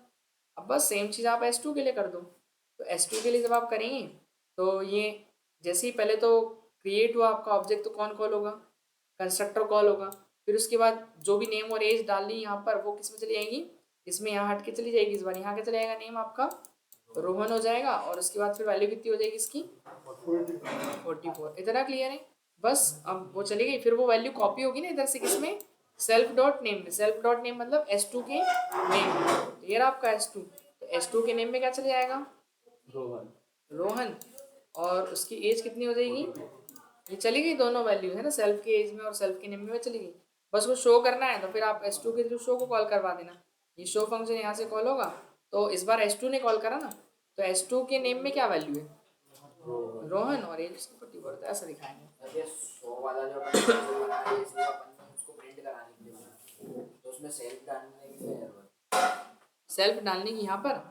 अब बस सेम चीज़ आप S2 के लिए कर दो। तो S2 के लिए जब आप करेंगे तो ये जैसे ही पहले तो क्रिएट हुआ आपका ऑब्जेक्ट, तो कौन कॉल होगा, कंस्ट्रक्टर कॉल होगा। फिर उसके बाद जो भी नेम और एज डाल ली यहाँ पर, वो किस में चली जाएगी, इसमें यहाँ हट के चली जाएगी। इस बार यहाँ क्या चला जाएगा, नेम आपका रोहन हो जाएगा, और उसके बाद फिर वैल्यू कितनी हो जाएगी इसकी, 44। इतना क्लियर है। बस अब वो चली गई, फिर वो वैल्यू कॉपी होगी ना इधर से, किसमें, सेल्फ डॉट नेम में। सेल्फ डॉट नेम मतलब S2 के नेम में। तो ये रहा आपका S2, तो S2 के नेम में क्या चले जाएगा, रोहन, रोहन, और उसकी एज कितनी हो जाएगी, ये चली गई, दोनों वैल्यू है ना, सेल्फ के एज में और सेल्फ के नेम में चली गई। बस को शो करना है तो फिर आप S2 के थ्रू शो को कॉल करवा देना। ये शो फंक्शन यहाँ से कॉल होगा, तो इस बार S2 ने कॉल करा ना, तो S2 के नेम में क्या वैल्यू है, रोहन, और एज इसकी 40 ऐसा दिखाएंगे। शो वाला जो अपन ने बना है इसलिए अपन ने उसको प्रिंट कराने के लिए बना, तो उसमें सेल्फ डालने की जरूरत, सेल्फ डालने की यहाँ पर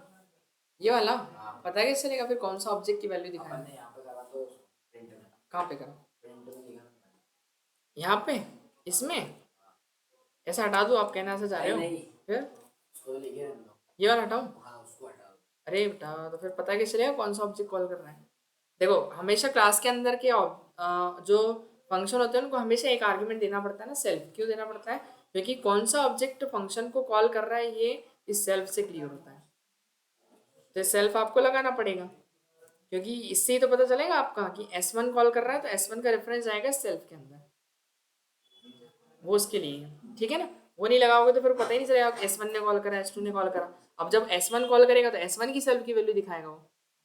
ये वाला पता है कैसे चलेगा, फिर कौन सा ऑब्जेक्ट की वैल्यू अपन दिखाएंगे। ने यहाँ पे करा तो प्रिंट में, कहाँ पे करा, प्रिंट में लिखा यहाँ पे, इसमें ऐसा हटा दूँ, आप कहना ऐसा चाह रहे हो, नहीं फिर उसको तो लिखे रहने दो, ये वाला हटाऊँ। हाँ उसको हटा दो। अरे बेटा तो फिर पता कैसे चलेगा कौन सा ऑब्जेक्ट कॉल करना है। देखो हमेशा क्लास के अंदर के जो फंक्शन होते हैं उनको हमेशा एक आर्ग्यूमेंट देना पड़ता है ना, सेल्फ। क्यों देना पड़ता है, क्योंकि कौन सा ऑब्जेक्ट फंक्शन को कॉल कर रहा है ये इस सेल्फ से क्लियर होता है। तो सेल्फ आपको लगाना पड़ेगा, क्योंकि इससे ही तो पता चलेगा आपका कि S1 कॉल कर रहा है, तो S1 का रेफरेंस जाएगा सेल्फ के अंदर, वो उसके लिए है, ठीक है ना। वो नहीं लगाओगे तो फिर पता ही नहीं चलेगा S1 ने कॉल करा, S2 ने कॉल करा। अब जब S1 कॉल करेगा तो S1 की सेल्फ की वैल्यू दिखाएगा वो,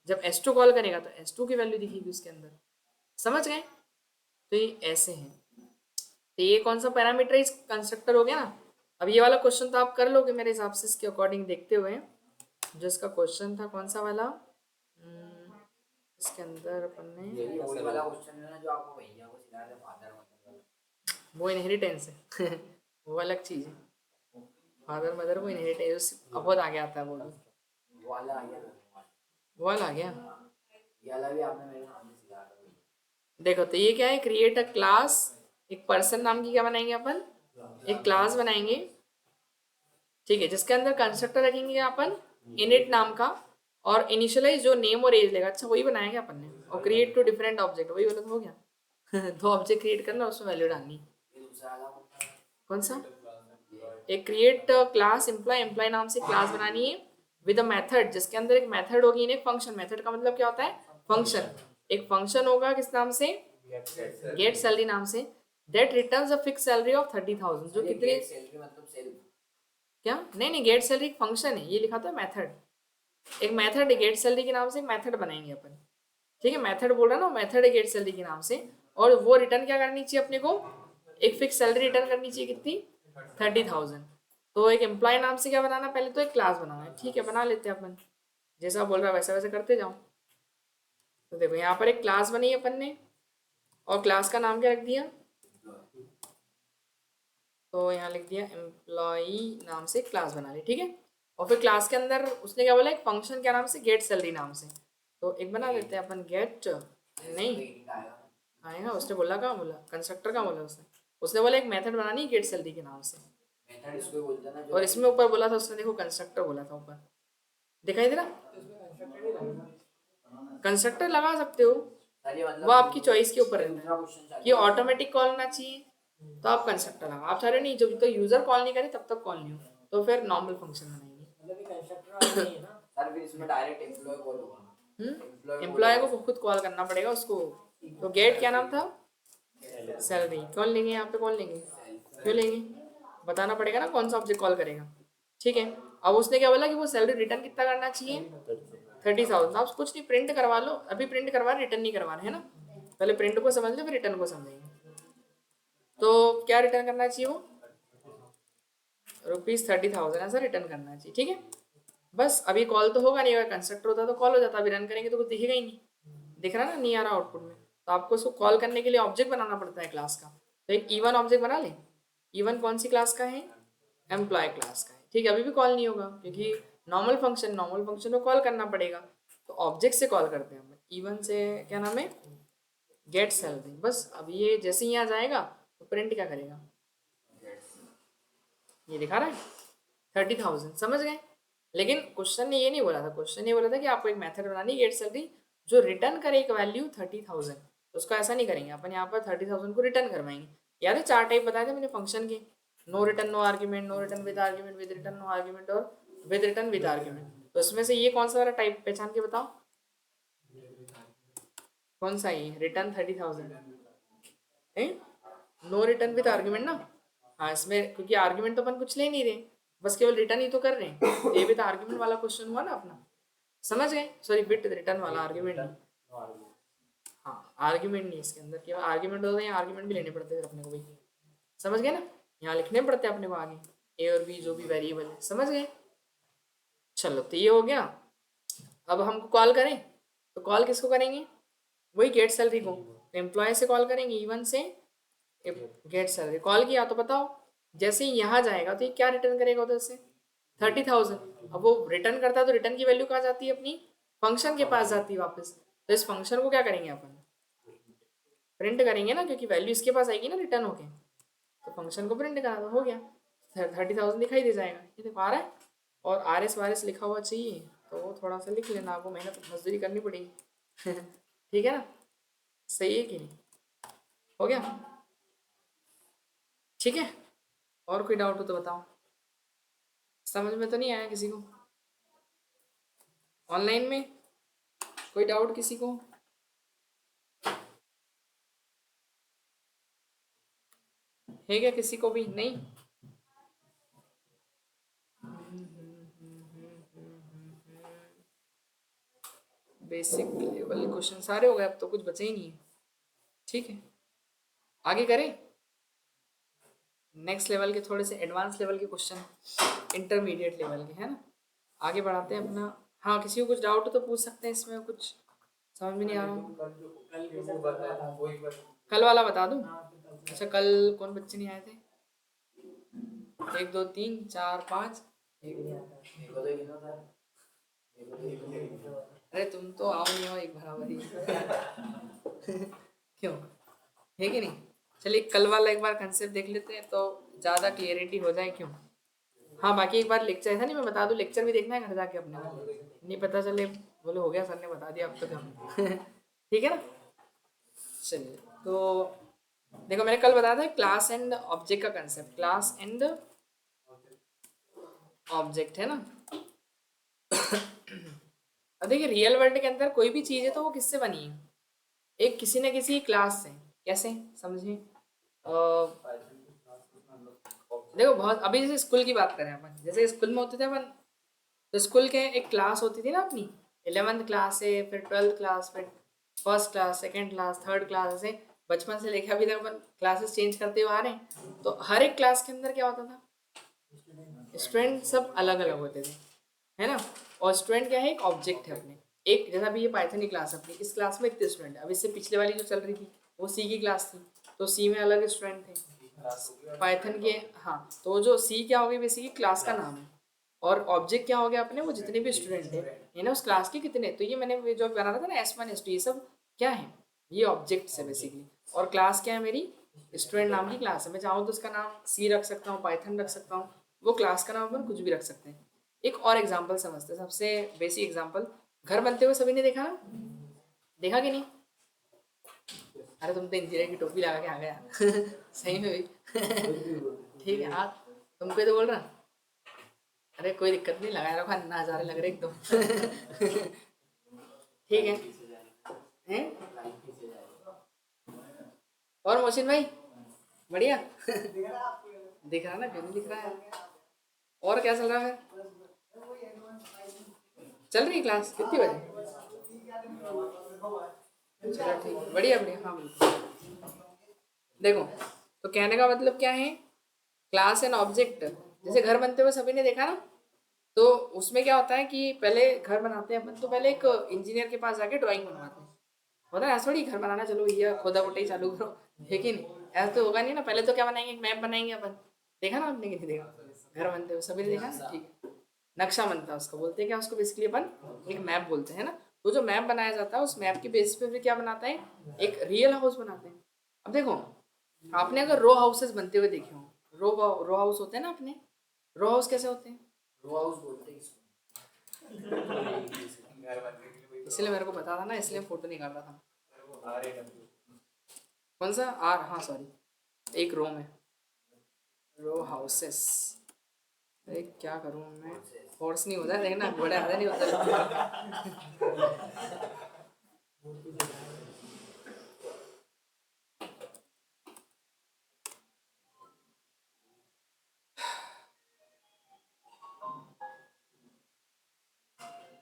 जब S2 कॉल करेगा तो S2 की वैल्यू दिखेगी उसके अंदर। समझ गए, तो ये ऐसे है। तो ये कौन सा पैरामीटराइज कंस्ट्रक्टर हो गया ना। अब ये वाला क्वेश्चन तो आप कर लोगे मेरे हिसाब से, इसके अकॉर्डिंग देखते हुए जो इसका क्वेश्चन था कौन सा वाला, इसके अंदर अपन ने यही वही वाला क्वेश्चन है ना जो आपको भैया को सिखा रहे फादर मदर वाला, वो इनहेरिटेंस है वो अलग चीज़ है, फादर मदर वो इनहेरिटेंस बहुत आगे आता है वो भी, वो वाला आ गया ना, वो वाला आ गया। ये वाला भी आपने मेरे सामने सिखा था। देखो तो ये क्या है, क्रिएट अ क्लास, एक पर्सन नाम की क्या बनाएंगे अपन, एक क्लास बनाएंगे, ठीक है, जिसके अंदर कंस्ट्रक्टर रखेंगे अपन इनिट नाम का, और इनिशियलाइज जो नेम और एज लेगा, अच्छा वही बनाएंगे अपन ने, और क्रिएट टू डिफरेंट ऑब्जेक्ट, वही वाला तो हो गया दो ऑब्जेक्ट क्रिएट करना, उसमें वैल्यू डालनी। ये दूसरा वाला कौन सा, एक क्रिएट क्लास एम्प्लॉय, एम्प्लॉय नाम से क्लास बनानी है विद अ मेथड, जिसके अंदर एक मेथड होगी, एक फंक्शन। मेथड का मतलब क्या होता है, फंक्शन। एक फंक्शन होगा किस नाम से, गेट सैलरी नाम से, that returns a fix salary of 30,000, जो कितने, सैलरी मतलब सेल्फ, क्या, नहीं नहीं, गेट सैलरी एक फंक्शन है, ये लिखा था मेथड, एक मेथड है गेट सैलरी के नाम से, एक मेथड बनाएंगे अपन, ठीक है। मेथड बोल रहा ना, मेथड है गेट सैलरी के नाम से, और वो रिटर्न क्या करनी चाहिए अपने को, एक फिक्स सैलरी रिटर्न करनी चाहिए, कितनी, 30,000। तो एक एम्प्लॉय नाम से क्या बनाना, पहले तो एक क्लास बनाना है, ठीक है, बना लेते हैं अपन, जैसा बोल रहा है वैसा वैसे करते जाओ। तो देखो यहाँ पर एक क्लास बनी है अपन ने, और क्लास का नाम क्या रख दिया, तो यहाँ लिख दिया एम्प्लॉई नाम से क्लास बना ली, ठीक है। और फिर क्लास के अंदर उसने क्या बोला, एक फंक्शन क्या नाम से, गेट सैलरी नाम से, तो एक बना लेते हैं अपन गेट, नहीं आएगा, उसने बोला, कहाँ बोला, कंस्ट्रक्टर कहाँ बोला उसने, उसने बोला एक मेथड बनानी है गेट सैलरी के नाम से, मेथड इसको बोलते हैं ना जो, और इसमें ऊपर बोला था उसने, देखो कंस्ट्रक्टर बोला था ऊपर, दिखाई दे रहा, कंस्ट्रक्टर लगा सकते हो, मतलब वो आपकी चॉइस के ऊपर रहता दूसरा है क्वेश्चन कि ऑटोमेटिक कॉल होना चाहिए, तो आप कंस्ट्रक्टर लगाओ। आप चाह रहे नहीं, जब तक यूजर कॉल नहीं करे तब तक कॉल नहीं हो, तो फिर नॉर्मल फंक्शन बनाएंगे। सर फिर इसमें डायरेक्ट एम्प्लॉय कॉल होगा, एम्प्लॉय को खुद कॉल करना पड़ेगा उसको, तो गेट क्या नाम था, सैलरी, कौन लेंगे यहाँ पे, कौन लेंगे, क्यों लेंगे, बताना पड़ेगा ना कौन सा ऑब्जेक्ट कॉल करेगा, ठीक है। अब उसने क्या बोला कि वो सैलरी रिटर्न कितना करना चाहिए, 30,000। आप कुछ नहीं, प्रिंट करवा लो, अभी प्रिंट करवा, रिटर्न नहीं करवाना है ना, पहले प्रिंट को समझ लो फिर रिटर्न को समझेंगे। तो क्या रिटर्न करना चाहिए, वो ₹30,000 ऐसा रिटर्न करना चाहिए, ठीक है। बस अभी कॉल तो होगा नहीं, अगर कंस्ट्रक्टर होता तो कॉल हो जाता, अभी रन करेंगे तो कुछ दिखेगा ही नहीं, दिख रहा ना, नहीं आ रहा आउटपुट में, तो आपको उसको कॉल करने के लिए ऑब्जेक्ट बनाना पड़ता है क्लास का, तो एक E1 ऑब्जेक्ट बना ले। E1 कौन सी क्लास का है, एम्प्लॉय क्लास का है, ठीक है। अभी भी कॉल नहीं होगा क्योंकि नॉर्मल फंक्शन को कॉल करना पड़ेगा, तो ऑब्जेक्ट से कॉल करते हैं हम, E1 से क्या नाम है, गेट सैलरी। बस अब ये जैसे ही यहाँ जाएगा तो प्रिंट क्या करेगा, ये दिखा रहा है 30,000, समझ गए। लेकिन क्वेश्चन ने ये नहीं बोला था, क्वेश्चन ये बोला था कि आपको एक मेथड बनानी गेट सैलरी जो रिटर्न करे एक वैल्यू 30,000, तो उसको ऐसा नहीं करेंगे अपन, यहाँ पर 30,000 को रिटर्न करवाएंगे। याद है 4 टाइप बताए थे मैंने फंक्शन के, no return no argument, no return with argument, with return no argument, और विद रिटर्न विद आर्ग्यूमेंट। तो इसमें से ये कौन सा वाला टाइप पहचान के बताओ, कौन सा, ये रिटर्न 30,000 है, नो रिटर्न विद आर्ग्यूमेंट ना। हाँ इसमें क्योंकि आर्ग्यूमेंट तो अपन कुछ ले नहीं रहे, बस केवल रिटर्न ही तो कर रहे हैं, तो ये भी तो आर्ग्यूमेंट वाला क्वेश्चन हुआ ना अपना, समझ गए। सॉरी बिट रिटर्न वाला, आर्ग्यूमेंट नहीं, हाँ आर्ग्यूमेंट नहीं, इसके अंदर केवल आर्ग्यूमेंट होता है, आर्ग्यूमेंट भी लेने पड़ते हैं अपने को भाई, समझ गए ना। यहाँ लिखने पड़ते हैं अपने को आगे, ए और बी जो भी वेरिएबल है, समझ गए। चलो तो ये हो गया। अब हमको कॉल करें तो कॉल किसको करेंगे, वही गेट सैलरी को, तो एम्प्लॉय से कॉल करेंगे, E1 से गेट सैलरी कॉल किया तो बताओ जैसे ही यहाँ जाएगा तो ये क्या रिटर्न करेगा उधर से 30,000। अब वो रिटर्न करता है तो रिटर्न की वैल्यू कहाँ जाती है, अपनी फंक्शन के पास जाती है वापस। तो इस फंक्शन को क्या करेंगे अपन, प्रिंट करेंगे ना, क्योंकि वैल्यू इसके पास आएगी ना रिटर्न होके, तो फंक्शन को प्रिंट करा दो, हो गया 30,000 दिखाई दे जाएगा। ये देखो आ रहा है, और RS लिखा हुआ चाहिए तो थोड़ा सा लिख लेना, आपको मेहनत मजदूरी करनी पड़ेगी ठीक है ना, सही है कि नहीं, हो गया ठीक है। और कोई डाउट हो तो बताओ, समझ में तो नहीं आया किसी को, ऑनलाइन में कोई डाउट किसी को, है क्या किसी को भी नहीं। बेसिक लेवल क्वेश्चन सारे हो गए, अब तो कुछ बचे ही नहीं है, ठीक है आगे करें। नेक्स्ट लेवल के थोड़े से एडवांस लेवल के क्वेश्चन, इंटरमीडिएट लेवल के, है ना, आगे बढ़ाते हैं अपना। हाँ किसी को कुछ डाउट हो तो पूछ सकते हैं, इसमें कुछ समझ में नहीं आ रहा, कल वाला बता दूं। अच्छा कल कौन बच्चे नहीं आए थे, 1 2 3 4 5, अरे तुम तो आओ नहीं हो एक बराबर ही क्यों, है कि नहीं। चलिए कल वाला एक बार कंसेप्ट देख लेते हैं तो ज़्यादा क्लियरिटी हो जाए, क्यों। हाँ बाकी एक बार लेक्चर था नहीं, मैं बता दूं लेक्चर भी देखना है घर जाके अपने को, नहीं पता चले बोले हो गया सर ने बता दिया अब तक हम ठीक है ना। चलिए तो देखो मैंने कल बताया था क्लास एंड ऑब्जेक्ट का कंसेप्ट, क्लास एंड ऑब्जेक्ट है ना अब देखिए रियल वर्ल्ड के अंदर कोई भी चीज़ है तो वो किससे बनी है, एक किसी न किसी क्लास से, कैसे समझिए। देखो बहुत अभी जैसे स्कूल की बात करें अपन, जैसे स्कूल में होते थे अपन, तो स्कूल के एक क्लास होती थी ना अपनी, 11th क्लास से फिर 12th क्लास, फिर first class, second class, third class, ऐसे बचपन से लेकर अभी तक अपन क्लासेस चेंज करते हुए आ रहे हैं। तो हर एक क्लास के अंदर क्या होता था, स्टूडेंट सब अलग अलग होते थे, है ना। और स्टूडेंट क्या है, एक ऑब्जेक्ट है अपने, एक जैसा अभी ये पाइथन की क्लास अपनी, इस क्लास में इतने स्टूडेंट, अब इससे पिछले वाली जो चल रही थी वो सी की क्लास थी, तो सी में अलग स्टूडेंट थे पाइथन के। हाँ तो जो सी क्या हो गया बेसिकली क्लास का नाम है, और ऑब्जेक्ट क्या हो गया अपने, वो जितने भी स्टूडेंट थे है ना उस क्लास के कितने, तो ये मैंने जो बना रहा था ना S1 S2 ये सब क्या है, ये ऑब्जेक्ट्स है बेसिकली। और क्लास क्या है मेरी, स्टूडेंट नाम की क्लास है, मैं चाहूँ तो उसका नाम सी रख सकता हूँ, पाइथन रख सकता हूँ, वो क्लास का नाम अपन कुछ भी रख सकते हैं। एक और एग्जाम्पल समझते हैं, सबसे बेसिक एग्जाम्पल, घर बनते हुए सभी ने देखा ना, देखा कि नहीं। अरे तुम तो इंजीनियर की टोपी लगा के आ गया सही में भी ठीक है आप, तुमको ही तो बोल रहा, अरे कोई दिक्कत नहीं, लगाए रखो, नज़ारे लग रहे एकदम ठीक है हैं? और मोहसिन भाई बढ़िया दिख रहा ना, क्यों नहीं दिख रहा है। और क्या चल रहा है, चल रही क्लास कितनी बजे, चलो ठीक बढ़िया बढ़िया, हाँ बिल्कुल। देखो तो कहने का मतलब क्या है, क्लास एंड ऑब्जेक्ट, जैसे घर बनते हुए सभी ने देखा ना, तो उसमें क्या होता है कि पहले घर बनाते हैं अपन तो पहले एक इंजीनियर के पास जाके ड्राइंग बनवाते हैं, होता है ऐसा थोड़ी घर बनाना चलो भैया खोदा कुटाई चालू करो, है कि नहीं, ऐसा तो होगा नहीं ना। पहले तो क्या बनाएंगे, एक मैप बनाएंगे अपन, देखा ना आपने कि नहीं देखा, घर बनते हुए सभी ने देखा ना, ठीक है नक्शा बनता है उसको, बोलते हैं क्या उसको बेसिकली अपन एक मैप बोलते हैं ना। तो जो मैप बनाया जाता है उस मैप के बेसिस पे फिर क्या बनाता है, एक रियल हाउस बनाते हैं। अब देखो आपने अगर रो हाउसेस बनते हुए देखे हो, रो हाउस होते हैं ना अपने, रो हाउस कैसे होते हैं, रो हाउस बोलते हैं इसको। इसलिए मेरे को पता था ना, इसलिए फोटो निकाल रहा था। कौन सा आर, हाँ सॉरी, एक रो में रो हाउसेस, अरे क्या करूँ मैं, फोर्स नहीं होता है देखना, बड़े आधा नहीं होता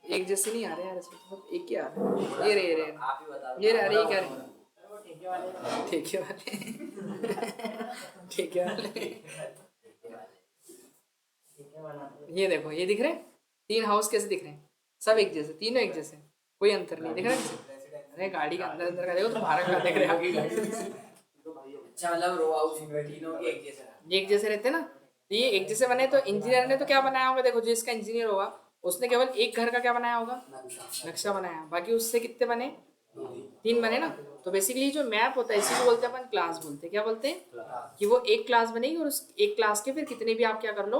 एक जैसे नहीं आ रहे यार, इसमें सब एक ही आ रहे हैं, ये रे आप ही बता दो, ये रे, अरे ये क्या रहे, ठेके वाले ठीक है ये देखो, ये दिख रहे हैं 3 हाउस कैसे दिख रहे हैं, सब एक जैसे, तीनों एक जैसे, कोई अंतर नहीं दिख रहा है किसी? अरे गाड़ी के अंदर अंदर का देखो, तुम्हारा क्या देख रहे हैं आगे गाड़ी अच्छा मतलब रो हाउस तीनों के एक जैसे ये एक जैसे रहते हैं ना, तो ये एक जैसे बने, तो इंजीनियर ने तो क्या बनाया होगा, देखो जिसका इंजीनियर होगा उसने केवल एक घर का क्या बनाया होगा, नक्शा नक्शा बनाया, बाकी उससे कितने बने, 3 बने ना। तो बेसिकली जो मैप होता है इसी को बोलते हैं अपन क्लास, बोलते हैं क्या बोलते हैं, कि वो एक क्लास बनेगी और उस एक क्लास के फिर कितने भी आप क्या कर लो,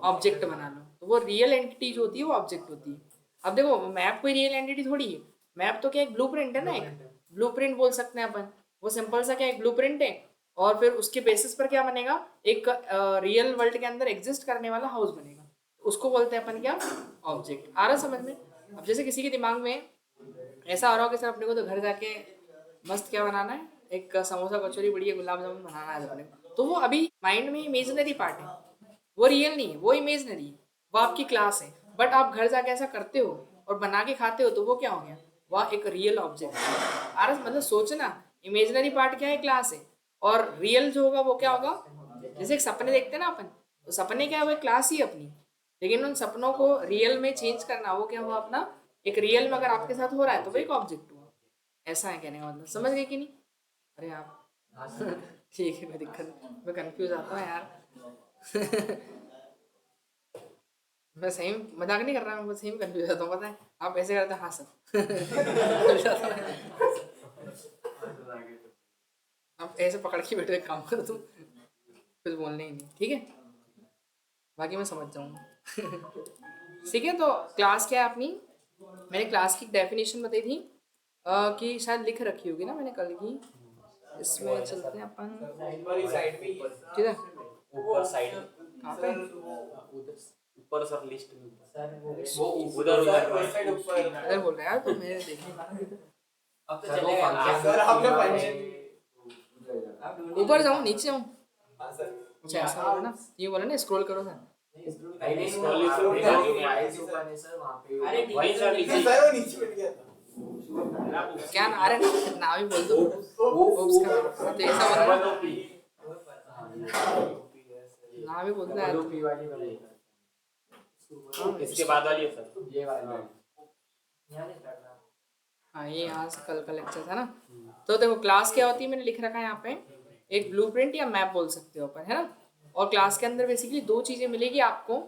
ऑब्जेक्ट बना लो, तो वो रियल एंटिटी जो होती है वो ऑब्जेक्ट होती है। अब देखो मैप कोई रियल एंटिटी थोड़ी है, मैप तो क्या एक ब्लूप्रिंट है ना, एक ब्लूप्रिंट बोल सकते हैं अपन, वो सिंपल सा क्या एक ब्लूप्रिंट है, और फिर उसके बेसिस पर क्या बनेगा, एक रियल वर्ल्ड के अंदर एग्जिस्ट करने वाला हाउस बनेगा, उसको बोलते हैं अपन क्या, ऑब्जेक्ट। आ रहा समझ में? अब जैसे किसी के दिमाग में ऐसा आ रहा हो कि सर अपने को तो घर जाके मस्त क्या बनाना है, एक समोसा कचौरी बढ़िया गुलाब जामुन बनाना है अपने को, तो वो अभी माइंड में इमेजिनरी पार्ट है, वो रियल नहीं है, वो इमेजिनरी है, वो आपकी क्लास है। बट आप घर जाके ऐसा करते हो और बना के खाते हो तो वो क्या हो गया, वह एक रियल ऑब्जेक्ट है। आरस मतलब सोचना, इमेजिनरी पार्ट क्या है, क्लास है, और रियल जो होगा वो क्या होगा, जैसे एक सपने देखते हैं ना अपन, तो सपने क्या है, वो एक क्लास ही अपनी, लेकिन उन सपनों को रियल में चेंज करना, वो क्या हुआ अपना, एक रियल में अगर आपके साथ हो रहा है तो वो एक ऑब्जेक्ट हुआ। ऐसा है कहने का मतलब, समझ गए कि नहीं? अरे आप ठीक है, कोई दिक्कत नहीं, मैं कंफ्यूज आता हूँ यार मैं सही में मजाक नहीं कर रहा हूँ, मैं सही में कंफ्यूज होता हूँ, पता है आप ऐसे करते हैं, हाँ सर आप ऐसे पकड़ के बैठे काम करो तुम, कुछ बोलने ही नहीं, ठीक है, बाकी मैं समझ जाऊंगा ठीक है। तो क्लास क्या है अपनी, मैंने क्लास की डेफिनेशन बताई थी, कि शायद लिख रखी होगी ना मैंने कल की, इसमें चलते हैं अपन, ठीक है, ऊपर साइड कहाँ पे, ऊपर सर लिस्ट में वो उधर उधर इधर बोल रहे हैं यार, तो मेरे देखिए अब तो सर, वो चलेगा function- सर आपने फंक्शन ऊपर जाऊँ नीचे जाऊँ, अच्छा ऐसा बोला ना, ये बोला ना स्क्रॉल करो सर, नहीं स्क्रॉल अरे वही सर नीचे क्या ना, अरे ना भी बोल दो, ओप्स का नाम, हाँ, तो ऐसा बोला ना, ना भी बोलता है इसके बाद वाली है सर ये वाला हाँ, ये यहाँ से कल का लेक्चर था ना। तो देखो क्लास क्या होती है, मैंने लिख रखा है यहाँ पे, एक ब्लूप्रिंट या मैप बोल सकते हो अपन, है ना। और क्लास के अंदर बेसिकली 2 चीजें मिलेगी आपको,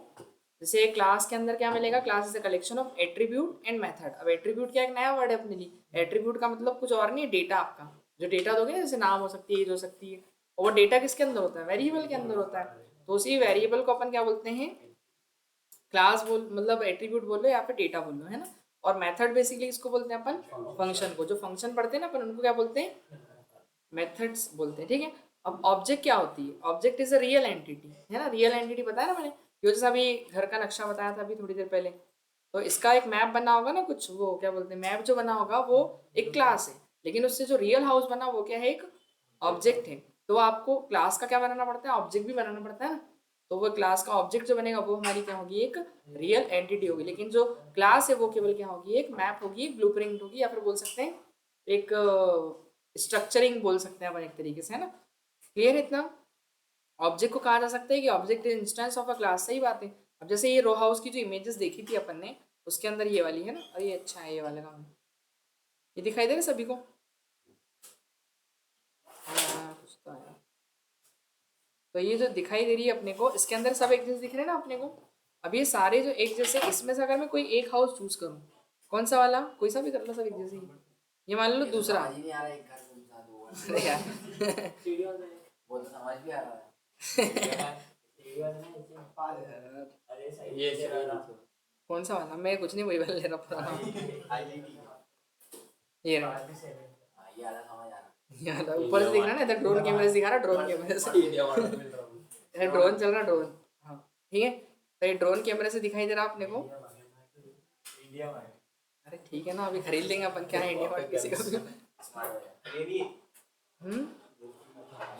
जैसे क्लास के अंदर क्या मिलेगा, class is a collection of attribute and method. अब एट्रीब्यूट क्या एक नया वर्ड है अपने लिए, एट्रीब्यूट का मतलब कुछ और नहीं है, डेटा आपका जो डेटा दोगे ना, जैसे नाम हो सकती है, एज हो सकती है, और वो डेटा किसके अंदर होता है, वेरिएबल के अंदर होता है, तो उसी वेरिएबल को अपन क्या बोलते हैं, क्लास बोल, मतलब एट्रीब्यूट बोलो या फिर डेटा बोलो, है ना। और मेथड बेसिकली इसको बोलते हैं अपन फंक्शन को, जो फंक्शन पढ़ते हैं ना अपन उनको क्या बोलते हैं, मेथड्स बोलते हैं, ठीक है। अब ऑब्जेक्ट क्या होती है, object is a real entity, है ना, रियल एंटिटी बताया ना मैंने, जो जैसा अभी घर का नक्शा बताया था अभी थोड़ी देर पहले, तो इसका एक मैप बना होगा ना कुछ, वो क्या बोलते हैं, मैप जो बना होगा वो एक क्लास है, लेकिन उससे जो रियल हाउस बना वो क्या है, एक ऑब्जेक्ट है। तो आपको क्लास का क्या बनाना पड़ता है, ऑब्जेक्ट भी बनाना पड़ता है ना, तो वो क्लास का ऑब्जेक्ट जो बनेगा वो हमारी क्या होगी, एक रियल एंटिटी होगी, लेकिन जो क्लास है वो केवल क्या होगी, एक मैप होगी, ब्लूप्रिंट होगी, या फिर बोल सकते हैं एक स्ट्रक्चरिंग बोल सकते हैं अपन एक तरीके से, है ना। क्लियर है इतना? ऑब्जेक्ट को कहा जा सकता है कि object is instance of a class, सही बात है। अब जैसे ये रो हाउस की जो इमेजेस देखी थी अपन ने, उसके अंदर ये वाली है ना, और ये अच्छा है, ये वाला काम, ये दिखाई दे रहा है सभी को, कुछ तो आया। तो ये जो दिखाई दे रही है अपने को, इसके अंदर सब एक जैसे दिख रहे हैं ना अपने को। अब ये सारे जो एक जैसे, इसमें से अगर मैं कोई एक हाउस चूज करूँ, कौन सा वाला, कोई सा भी कर लो, सब एक जैसे ही, ये मान लो दूसरा, समझ ही नहीं आ रहा एक घर कौन सा दो अरे यार वो तो समझ भी आ रहा है ये कौन सा वाला, मैं कुछ नहीं, वही वाला ले रहा पुराना, ये रहा, हाँ, ये वाला समझ आ रहा यहाँ था, ऊपर से दिख रहा है ना, इधर ड्रोन कैमरे से दिखा रहा, ड्रोन कैमरे से, इधर ड्रोन चल रहा, ड्रोन, हाँ ठीक है, तो ये ड्रोन कैमरे से दिखाई दे रहा अपने को, अरे ठीक है ना, अभी खरीद लेंगे अपन, क्या है इंडिया मार्ट किसी का भी,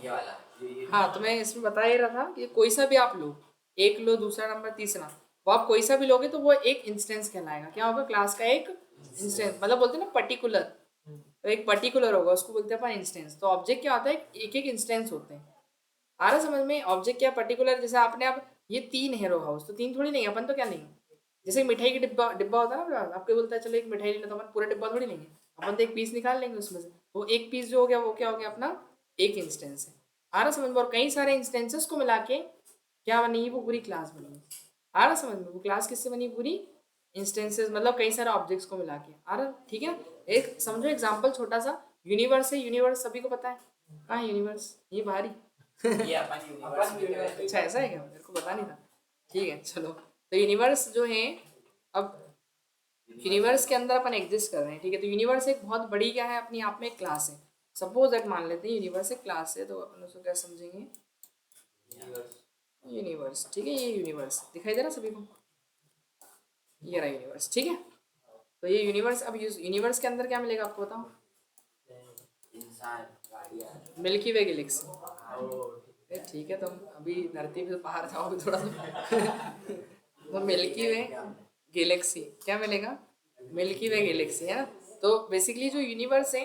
ये वाला हाँ। तो मैं इसमें बता ही रहा था कि कोई सा भी आप लो, एक लो, दूसरा नंबर, तीसरा, वो आप कोई सा भी लोगे तो वो एक इंस्टेंस कहलाएगा, क्या होगा, क्लास का एक इंस्टेंस, मतलब बोलते हैं ना पर्टिकुलर, तो एक पर्टिकुलर होगा, उसको बोलते हैं अपन इंस्टेंस। तो ऑब्जेक्ट क्या होता है, एक एक इंस्टेंस होते हैं, आ रहा समझ में? ऑब्जेक्ट क्या पर्टिकुलर, जैसे आपने अब ये 3 है रो हाउस, तो 3 थोड़ी लेंगे अपन, तो क्या लेंगे? जैसे मिठाई की डिब्बा डिब्बा होता है ना, आपको बोलता है चलो एक मिठाई ले लो, तो अपन पूरा डिब्बा थोड़ी लेंगे, अपन तो एक पीस निकाल लेंगे उसमें से। वो एक पीस जो हो गया वो क्या हो गया अपना एक इंस्टेंस है। आ रहा समझ में? और कई सारे इंस्टेंसेस को मिला के क्या बनेगी, वो पूरी क्लास बनेगी। आ रहा समझ में? वो क्लास किससे बनी? पूरी इंस्टेंसेस, मतलब कई सारे ऑब्जेक्ट्स को मिला के। आ रहा? ठीक है। एक समझो एग्जांपल छोटा सा, यूनिवर्स है, यूनिवर्स सभी को पता है। कहाँ है यूनिवर्स? ये बाहर ही ये अपन यूनिवर्स में गए थे। अच्छा ऐसा है क्या, मेरे को पता नहीं था। ठीक है चलो, तो यूनिवर्स जो है, अब यूनिवर्स के अंदर अपन एग्जिस्ट कर रहे हैं, ठीक है। तो यूनिवर्स एक बहुत बड़ी क्या है, अपनी आप में एक क्लास है। सपोज दैट मान लेते हैं यूनिवर्स एक क्लास है, तो अपन उसको क्या समझेंगे? यूनिवर्स, ठीक है। ये यूनिवर्स दिखाई दे रहा सभी को? ये रहा यूनिवर्स, ठीक है। तो ये यूनिवर्स, अब यूनिवर्स के अंदर क्या मिलेगा आपको बताओ? इंसान, गाड़ियाँ। मिल्की वे गैलेक्सी। ठीक है, तुम अभी धरती पे बाहर जाओगे थोड़ा सा तो मिल्की वे गैलेक्सी क्या मिलेगा? मिल्की वे गैलेक्सी है ना। तो बेसिकली जो यूनिवर्स है,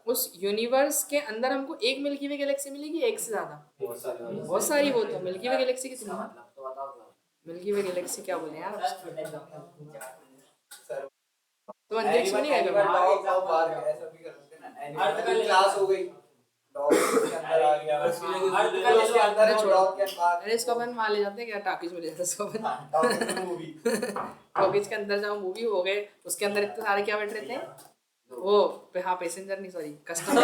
उस यूनिवर्स के अंदर हमको एक मिल्की वे गैलेक्सी मिलेगी, एक से ज्यादा? बहुत सारी। वो तो मिल्की वे गैलेक्सी कितनी है? मतलब तो बताओ क्या? मिल्की वे गैलेक्सी क्या बोले यार? तो अंतरिक्ष में नहीं गए कभी? क्लास हो गई, डॉग के अंदर आ गया, उसके अंदर वो डॉग कैन बार्क, अरे इसको अपन वहाँ ले जाते हैं क्या, टॉकीज में ले जाते हैं इसको अपन डॉग की मूवी। टॉकीज के अंदर जाओ, मूवी हो गए, उसके अंदर इतने सारे क्या बैठ रहे थे वो हाँ पैसेंजर नहीं, sorry customer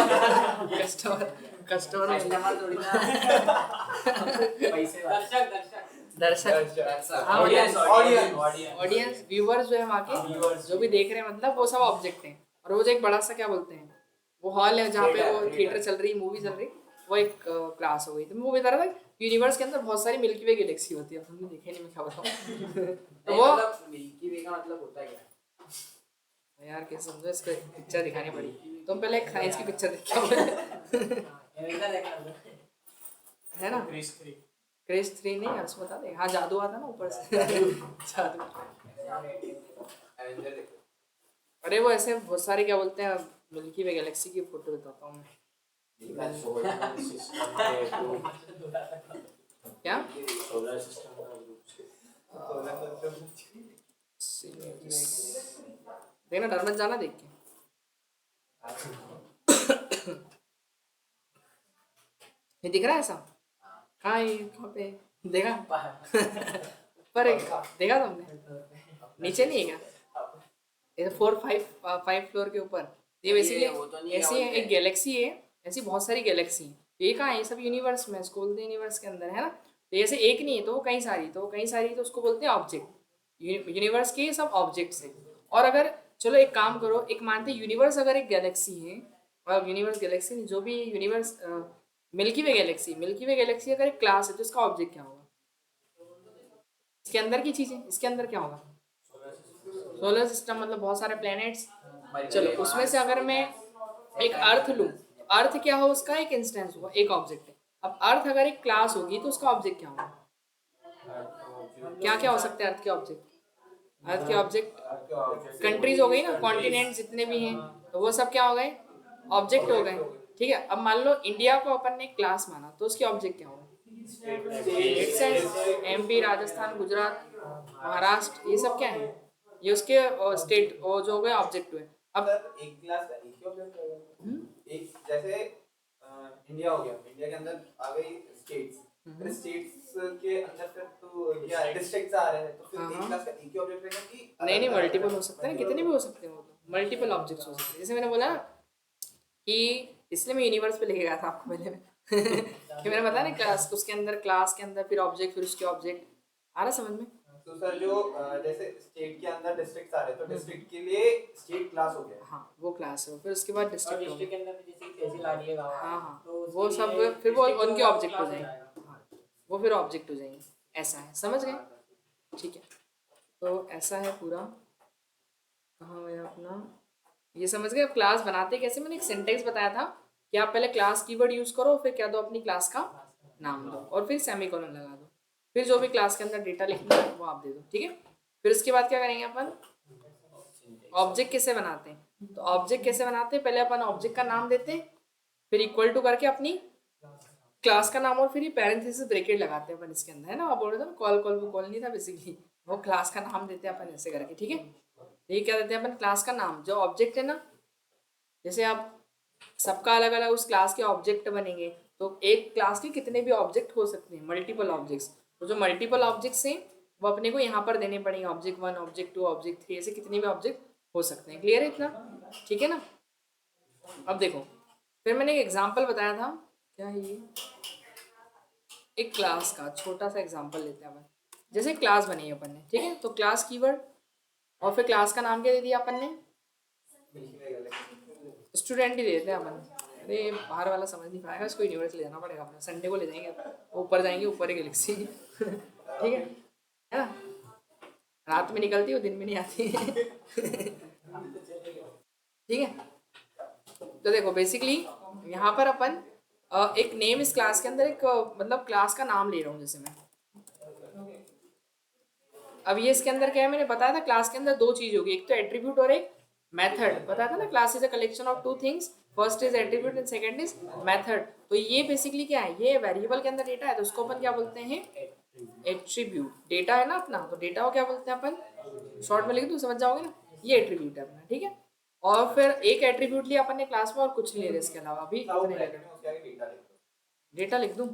customer customer customer थोड़ी ना, पैसे वाले। दर्शक हाँ, ऑडियंस, ऑडियंस व्यूवर्स जो है वहाँ के, जो भी देख रहे हैं, मतलब वो सब ऑब्जेक्ट हैं। और वो जो एक बड़ा सा क्या बोलते हैं, वो हॉल है जहाँ पे वो थिएटर चल रही, मूवी चल रही, वो एक क्लास हो गई। तो मैं वो बता रहा था यूनिवर्स के अंदर बहुत सारी मिल्की वे गैलेक्सी होती है, हमने देखे नहीं, मैं क्या बताऊँ तो वो मिल्की वे का मतलब होता है क्या? यार कैसे समझो, इसको पिक्चर दिखानी पड़ी। तुम पहले एक साइंस की पिक्चर देखो है ना। क्रिस 3 नहीं यार, उसको बता दे। हाँ जादू आता ना ऊपर से जादू। एवेंजर देखो। अरे वो ऐसे बहुत सारे क्या बोलते हैं, मिल्की वे गैलेक्सी की फोटो बताता हूँ मैं। क्या सोलर सिस्टम का ग्रुप देखना, डर मत जाना देख के। ये दिख रहा है ऐसा? कहाँ है ये? कहाँ पे देखा? ऊपर है, देखा तुमने? नीचे नहीं है क्या? ये 4-5 फ्लोर के ऊपर। ये बेसिकली वो तो नहीं है, ऐसी और है, एक गैलेक्सी है, ऐसी बहुत सारी गैलेक्सी हैं। ये कहाँ है? ये सब यूनिवर्स में, स्कूल के यूनिवर्स के अंदर है ना। तो ऐसे एक नहीं है, तो वो कई सारी, तो कई सारी, तो उसको बोलते हैं ऑब्जेक्ट। यूनिवर्स के सब ऑब्जेक्ट्स हैं। और अगर चलो एक काम करो, एक मानते यूनिवर्स अगर एक गैलेक्सी है, और यूनिवर्स गैलेक्सी नहीं, जो भी यूनिवर्स मिल्की वे गैलेक्सी अगर एक क्लास है, तो इसका ऑब्जेक्ट क्या होगा? इसके अंदर की चीजें, इसके अंदर क्या होगा? सोलर सिस्टम मतलब बहुत सारे प्लैनेट्स। चलो उसमें से अगर मैं एक अर्थ लूँ, तो अर्थ क्या हो? उसका एक इंस्टेंस होगा, एक ऑब्जेक्ट है। अब अर्थ अगर एक क्लास होगी, तो उसका ऑब्जेक्ट क्या होगा? क्या क्या हो सकते हैं अर्थ के ऑब्जेक्ट? अर्थ के ऑब्जेक्ट कंट्रीज हो गई ना, कॉन्टिनेंट जितने भी हैं, तो वो सब क्या हो गए? ऑब्जेक्ट हो गए। ठीक है, अब मान लो इंडिया को अपन ने क्लास माना, तो उसके ऑब्जेक्ट क्या होगा? MP, राजस्थान, गुजरात, महाराष्ट्र, ये सब क्या है? ये उसके स्टेट जो हो गए ऑब्जेक्ट हुए। अब सर एक क्लास का एक ही ऑब्जेक्ट रहेगा। एक जैसे इंडिया हो गया, इंडिया के अंदर आ गई स्टेट्स, फिर स्टेट्स के अंदर फिर तो क्या डिस्ट्रिक्ट्स आ रहे हैं, तो फिर एक क्लास का एक ही ऑब्जेक्ट रहेगा कि नहीं मल्टीपल हो सकते हैं, कितने भी हो सकते हैं, वो तो मल्टीपल ऑब्जेक्ट्स हो सकते हैं। जैसे मैंने बोला ना कि इसलिए मैं यूनिवर्स पे लेके गया था आपको पहले में कि मैंने बताया ना क्लास, उसके अंदर क्लास के अंदर फिर ऑब्जेक्ट, फिर उसके ऑब्जेक्ट। आ रहा समझ में? तो सर जो जैसे स्टेट के अंदर डिस्ट्रिक्ट्स आ रहे हैं, तो डिस्ट्रिक्ट के लिए स्टेट क्लास हो गया। हाँ वो क्लास है, फिर उसके बाद और डिस्ट्रिक्ट हो डिस्ट्रिक्ट के गया। अंदर भी जैसे कि तहसील आ रही है गाँव। हाँ हाँ, तो वो उसके सब लिए फिर वो district उनके का ऑब्जेक्ट हो class जाएंगे। आएगा। हाँ, वो फिर ऑब्जेक्ट हो जाएंगे। ऐसा है, समझ गए? ठीक है, तो ऐसा है पूरा। कहाँ गया अपना? ये समझ गए? अब क्लास बनाते कैसे? मैंने एक सिंटेक्स बताया था कि आप पहले क्लास कीवर्ड यूज करो, फिर क्या दो, अपनी क्लास का नाम दो, और फिर सेमीकोलन लगा दो, फिर जो भी क्लास के अंदर डेटा लिखना है वो आप दे दो। ठीक है, फिर उसके बाद क्या करेंगे अपन? ऑब्जेक्ट कैसे बनाते हैं? तो ऑब्जेक्ट कैसे बनाते हैं, पहले अपन ऑब्जेक्ट का नाम देते हैं, फिर इक्वल टू करके अपनी क्लास का नाम और फिर ये पैरेंथेसिस ब्रैकेट लगाते हैं अपन इसके अंदर, है ना। आप बोल रहे थे ना कॉल कॉल, वो कॉल नहीं था बेसिकली, वो क्लास का नाम देते हैं अपन ऐसे करके, ठीक है। ये क्या देते हैं अपन, क्लास का नाम। जो ऑब्जेक्ट है ना, जैसे आप सबका अलग अलग उस क्लास के ऑब्जेक्ट बनेंगे, तो एक क्लास के कितने भी ऑब्जेक्ट हो सकते हैं, मल्टीपल ऑब्जेक्ट्स। तो जो मल्टीपल ऑब्जेक्ट्स हैं वो अपने को यहाँ पर देने पड़ेंगे, ऑब्जेक्ट 1, ऑब्जेक्ट 2, ऑब्जेक्ट 3, ऐसे कितने भी ऑब्जेक्ट हो सकते हैं। क्लियर है इतना, ठीक है ना। अब देखो, फिर मैंने एक एग्जाम्पल बताया था, क्या है ये, एक क्लास का छोटा सा एग्जाम्पल लेते हैं अपन। जैसे क्लास बनी है अपन ने, ठीक है, तो क्लास कीवर्ड और फिर क्लास का नाम क्या दे दिया अपन ने, स्टूडेंट ही देते हैं अपन। अरे बाहर वाला समझ नहीं पाएगा, इसको यूनिवर्स ले जाना पड़ेगा अपना, संडे को ले जाएंगे, ऊपर जाएंगे, ऊपर एक गैलेक्सी ठीक है ना। रात में निकलती है, दिन में नहीं आती ठीक है। तो देखो बेसिकली यहाँ पर अपन एक नेम इस क्लास के अंदर, एक मतलब क्लास का नाम ले रहा हूँ जैसे मैं। अब ये इसके अंदर क्या है, मैंने बताया था क्लास के अंदर दो चीज होगी, एक तो एट्रीब्यूट और एक मेथड। बताया था ना, class is a collection of two things, first is attribute and second is method. तो ये बेसिकली क्या है, ये वेरिएबल के अंदर डेटा है, तो उसको अपन क्या बोलते हैं, एट्रीब्यूट। डेटा है ना अपना, तो डेटा को क्या बोलते हैं अपन, शॉर्ट में लिख दूं समझ जाओगे ना, ये एट्रीब्यूट है अपना, ठीक है। और फिर एक एट्रीब्यूट लिया अपन ने क्लास में और कुछ नहीं ले रहे इसके अलावा, अभी इतने ले रहे, डेटा लिख दूं,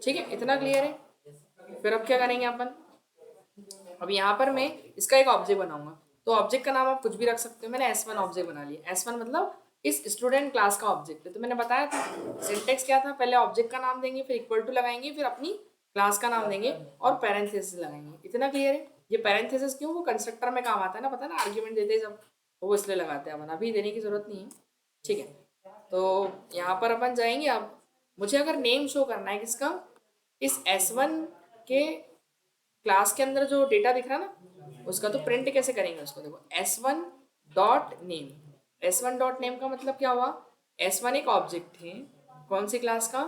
ठीक है, इतना क्लियर है। फिर अब क्या करेंगे अपन, अब यहाँ पर मैं इसका एक ऑब्जेक्ट बनाऊंगा, तो ऑब्जेक्ट का नाम आप कुछ भी रख सकते हो। मैंने S1 ऑब्जेक्ट बना लिया, S1 मतलब इस स्टूडेंट क्लास का ऑब्जेक्ट है। तो मैंने बताया था सिंटेक्स क्या था, पहले ऑब्जेक्ट का नाम देंगे, फिर इक्वल टू लगाएंगे, फिर अपनी क्लास का नाम देंगे और पैरेंथेसिस लगाएंगे। इतना क्लियर है। ये पैरेंथेसिस क्यों, वो कंस्ट्रक्टर में काम आता है ना, पता है ना, आर्ग्यूमेंट देते हैं जब, वो इसलिए लगाते हैं अपन, अभी देने की जरूरत नहीं है, ठीक है। तो यहाँ पर अपन जाएंगे। अब मुझे अगर नेम शो करना है किसका, इस S1 के क्लास के अंदर जो डेटा दिख रहा है ना उसका, तो प्रिंट कैसे करेंगे उसको, देखो S1 dot name. S1 dot name का मतलब क्या हुआ, S1 एक ऑब्जेक्ट है, कौन सी क्लास का,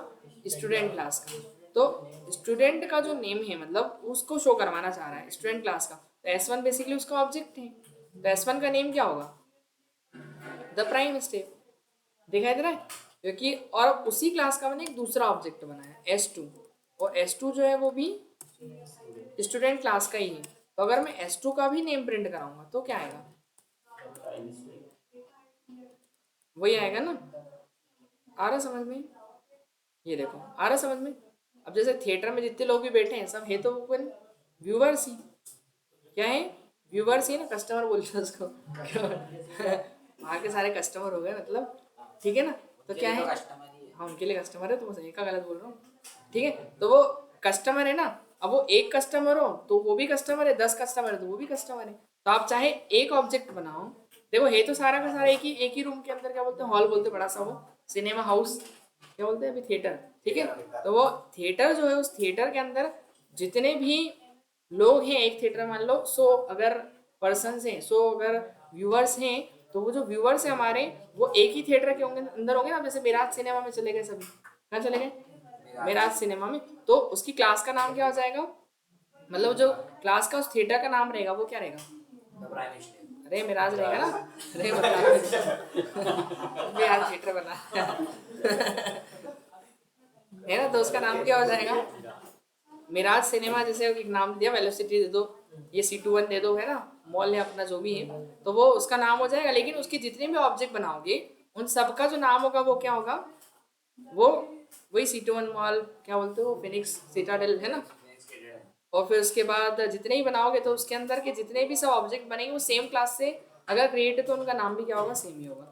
स्टूडेंट क्लास का। तो स्टूडेंट का जो नेम है मतलब उसको शो करवाना चाह रहा है स्टूडेंट क्लास का, तो S1 बेसिकली उसका ऑब्जेक्ट है, तो S1 का नेम क्या होगा, द प्राइम स्टेप। दिखाई दे रहा है, क्योंकि और उसी क्लास का मैंने एक दूसरा ऑब्जेक्ट बनाया S2, और S2 जो है वो भी स्टूडेंट क्लास का ही है। तो अगर मैं S2 का भी नेम प्रिंट कराऊंगा तो क्या आएगा, वही आएगा ना। आ रहा समझ में, ये देखो आ रहा समझ में। अब जैसे थिएटर में जितने लोग भी बैठे हैं सब है तो व्यूवर्स ही, क्या है, व्यूवर्स ही ना, कस्टमर बोलते हैं उसको वहाँ के सारे कस्टमर हो गए मतलब, ठीक है ना। तो क्या है, हाँ उनके लिए कस्टमर है, तो मैं सही का गलत बोल रहा हूँ, ठीक है। तो वो कस्टमर है ना, अब वो एक कस्टमर हो तो वो भी कस्टमर है, 10 कस्टमर है तो वो भी कस्टमर है। तो आप चाहे एक ऑब्जेक्ट बनाओ, देखो है तो सारा का सारा एक ही रूम के अंदर, क्या बोलते हैं, हॉल बोलते हैं, बड़ा सा वो सिनेमा हाउस क्या बोलते हैं अभी, थिएटर, ठीक है। तो वो थिएटर जो है, उस थिएटर के अंदर जितने भी लोग हैं, एक थिएटर मान लो 100 अगर पर्सन हैं, 100 अगर व्यूअर्स हैं, तो वो जो व्यूअर्स हैं हमारे, वो एक ही थिएटर के होंगे, अंदर होंगे ना। जैसे मेराज सिनेमा में चले गए सभी, कहाँ चले गए, मेराज सिनेमा में, तो उसकी क्लास का नाम क्या हो जाएगा, मतलब जो क्लास का उस थिएटर का नाम रहेगा वो क्या रहेगा, अरे मेराज रहेगा ना, अरे मेराज थिएटर बना है ना, तो उसका नाम क्या हो जाएगा, मिराज सिनेमा। जैसे एक नाम दिया, वेलोसिटी दे दो, ये C21 दे दो, है ना, मॉल है अपना जो भी है, तो वो उसका नाम हो जाएगा। लेकिन उसके जितने भी ऑब्जेक्ट बनाओगे उन सबका जो नाम होगा वो क्या होगा, वो वही C21 मॉल, क्या बोलते हो, फिनिक्स सिटाडेल, है ना। और फिर उसके बाद जितने ही बनाओगे तो उसके अंदर के जितने भी सब ऑब्जेक्ट बनेंगे वो सेम क्लास से अगर क्रिएट है तो उनका नाम भी क्या होगा, सेम ही होगा।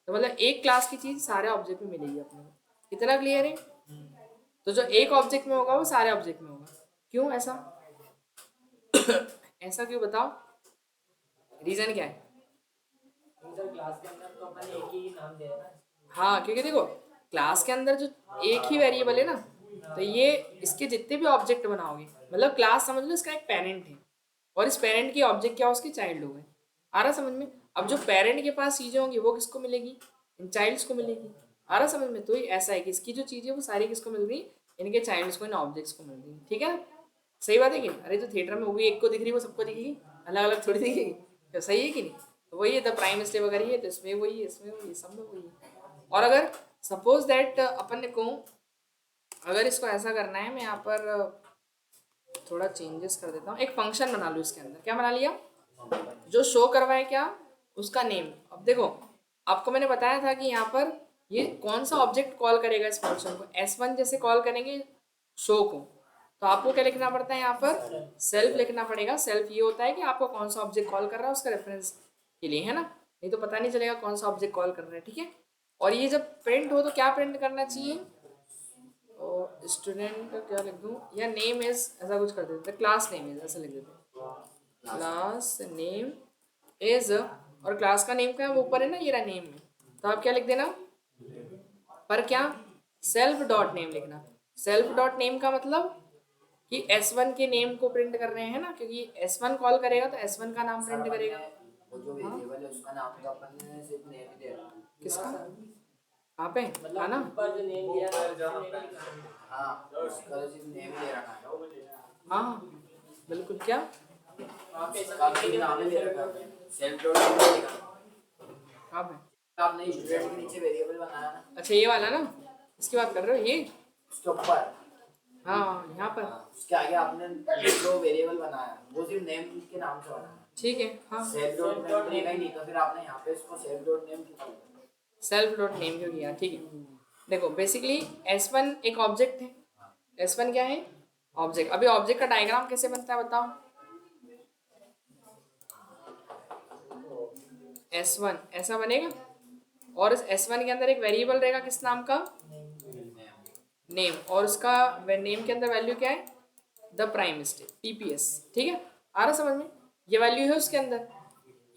तो मतलब एक क्लास की चीज सारे ऑब्जेक्ट में मिलेगी अपने को, इतना क्लियर है। तो जो एक ऑब्जेक्ट में होगा वो सारे ऑब्जेक्ट में होगा, क्यों ऐसा ऐसा क्यों बताओ, रीजन क्या है, क्लास के अंदर तो अपन एक ही नाम दे रहे हैं ना। हाँ क्योंकि देखो क्लास के अंदर जो एक ही वेरिएबल है ना, तो ये इसके जितने भी ऑब्जेक्ट बनाओगे, मतलब क्लास समझ लो इसका एक पेरेंट है, और इस पेरेंट की ऑब्जेक्ट क्या, उसके चाइल्ड हो गए। आ रहा समझ में। अब जो पेरेंट के पास चीजें होंगी वो किसको मिलेगी, इन चाइल्ड्स को मिलेगी। आ रहा समझ में। तो ये ऐसा है कि इसकी जो चीजें वो सारी किसको मिल रही, इनके चाइल्ड्स को, इन ऑब्जेक्ट्स को मिल रही है, ठीक है ना। सही बात है कि, अरे जो थिएटर में मूवी एक को दिख रही है वो सबको दिखेगी, अलग अलग थोड़ी दिखेगी, तो सही है कि नहीं। तो वही है, द प्राइम स्टेप अगर ये, तो इसमें वही है, इसमें वही है, सब में वही है। और अगर सपोज दैट अपन को अगर इसको ऐसा करना है, मैं यहाँ पर थोड़ा चेंजेस कर देता हूँ। एक फंक्शन बना लूँ इसके अंदर। क्या बना लिया? जो शो करवाए क्या, उसका नेम। अब देखो, आपको मैंने बताया था कि यहाँ पर ये कौन सा ऑब्जेक्ट कॉल करेगा इस फंक्शन को। S1 जैसे कॉल करेंगे शो को, तो आपको क्या लिखना पड़ता है यहाँ पर? सेल्फ लिखना पड़ेगा। सेल्फ ये होता है कि आपको कौन सा ऑब्जेक्ट कॉल कर रहा है उसका रेफरेंस के लिए, है ना? नहीं तो पता नहीं चलेगा कौन सा ऑब्जेक्ट कॉल कर रहा है, ठीक है। और ये जब प्रिंट हो तो क्या प्रिंट करना चाहिए? और स्टूडेंट का क्या लिख दूँ, या नेम इज, ऐसा कुछ कर देते हैं, क्लास नेम इज ऐसा लिख देते हैं। क्लास नेम इज, और क्लास का नेम क्या है, वो ऊपर है ना, ये रहा नेम में। तो आप क्या लिख देना, पर क्या, सेल्फ डॉट नेम लिखना। सेल्फ डॉट नेम का मतलब कि S1 के नेम को प्रिंट कर रहे हैं ना, क्योंकि S1 कॉल करेगा तो S1 का नाम प्रिंट करेगा। वो जो वेरिएबल है उसका नाम तो अपन ने सिर्फ नेम ही दे रखा है। किसका? कहाँ पे? मतलब हाँ ना, ऊपर जो नेम दिया है उसमें नहीं लिखा। हाँ, उसका तो सिर्फ नेम ही दे रखा है। हाँ बिल्कुल। क्या वहाँ पे उसका भी नाम ही दे रखा है, सेल्फ डॉट नेम नहीं लिखा। कहाँ पे? आपने स्टूडेंट के नीचे वेरिएबल बनाया ना, अच्छा ये वाला ना, इसकी बात कर रहे हो? ये उसके ऊपर, हाँ, यहाँ पर। उसके आगे आपने जो वेरिएबल बनाया वो सिर्फ नेम के नाम से बनाया। ठीक है, हाँ। सेल्फ डॉट नेम देगा ही नहीं, तो फिर आपने यहाँ पे इसको सेल्फ डॉट नेम क्यों किया? सेल्फ डॉट नेम क्यों किया? ठीक है, देखो बेसिकली S1 एक ऑब्जेक्ट है। S1 क्या है? ऑब्जेक्ट। अभी ऑब्जेक्ट का डायग्राम कैसे बनता है बताओ? S1 ऐसा बनेगा, और इस S1 के अंदर एक वेरिएबल रहेगा, किस नाम का? नेम। और उसका नेम के अंदर वैल्यू क्या है? The prime state, TPS। ठीक है, आ रहा समझ में? ये वैल्यू है उसके अंदर,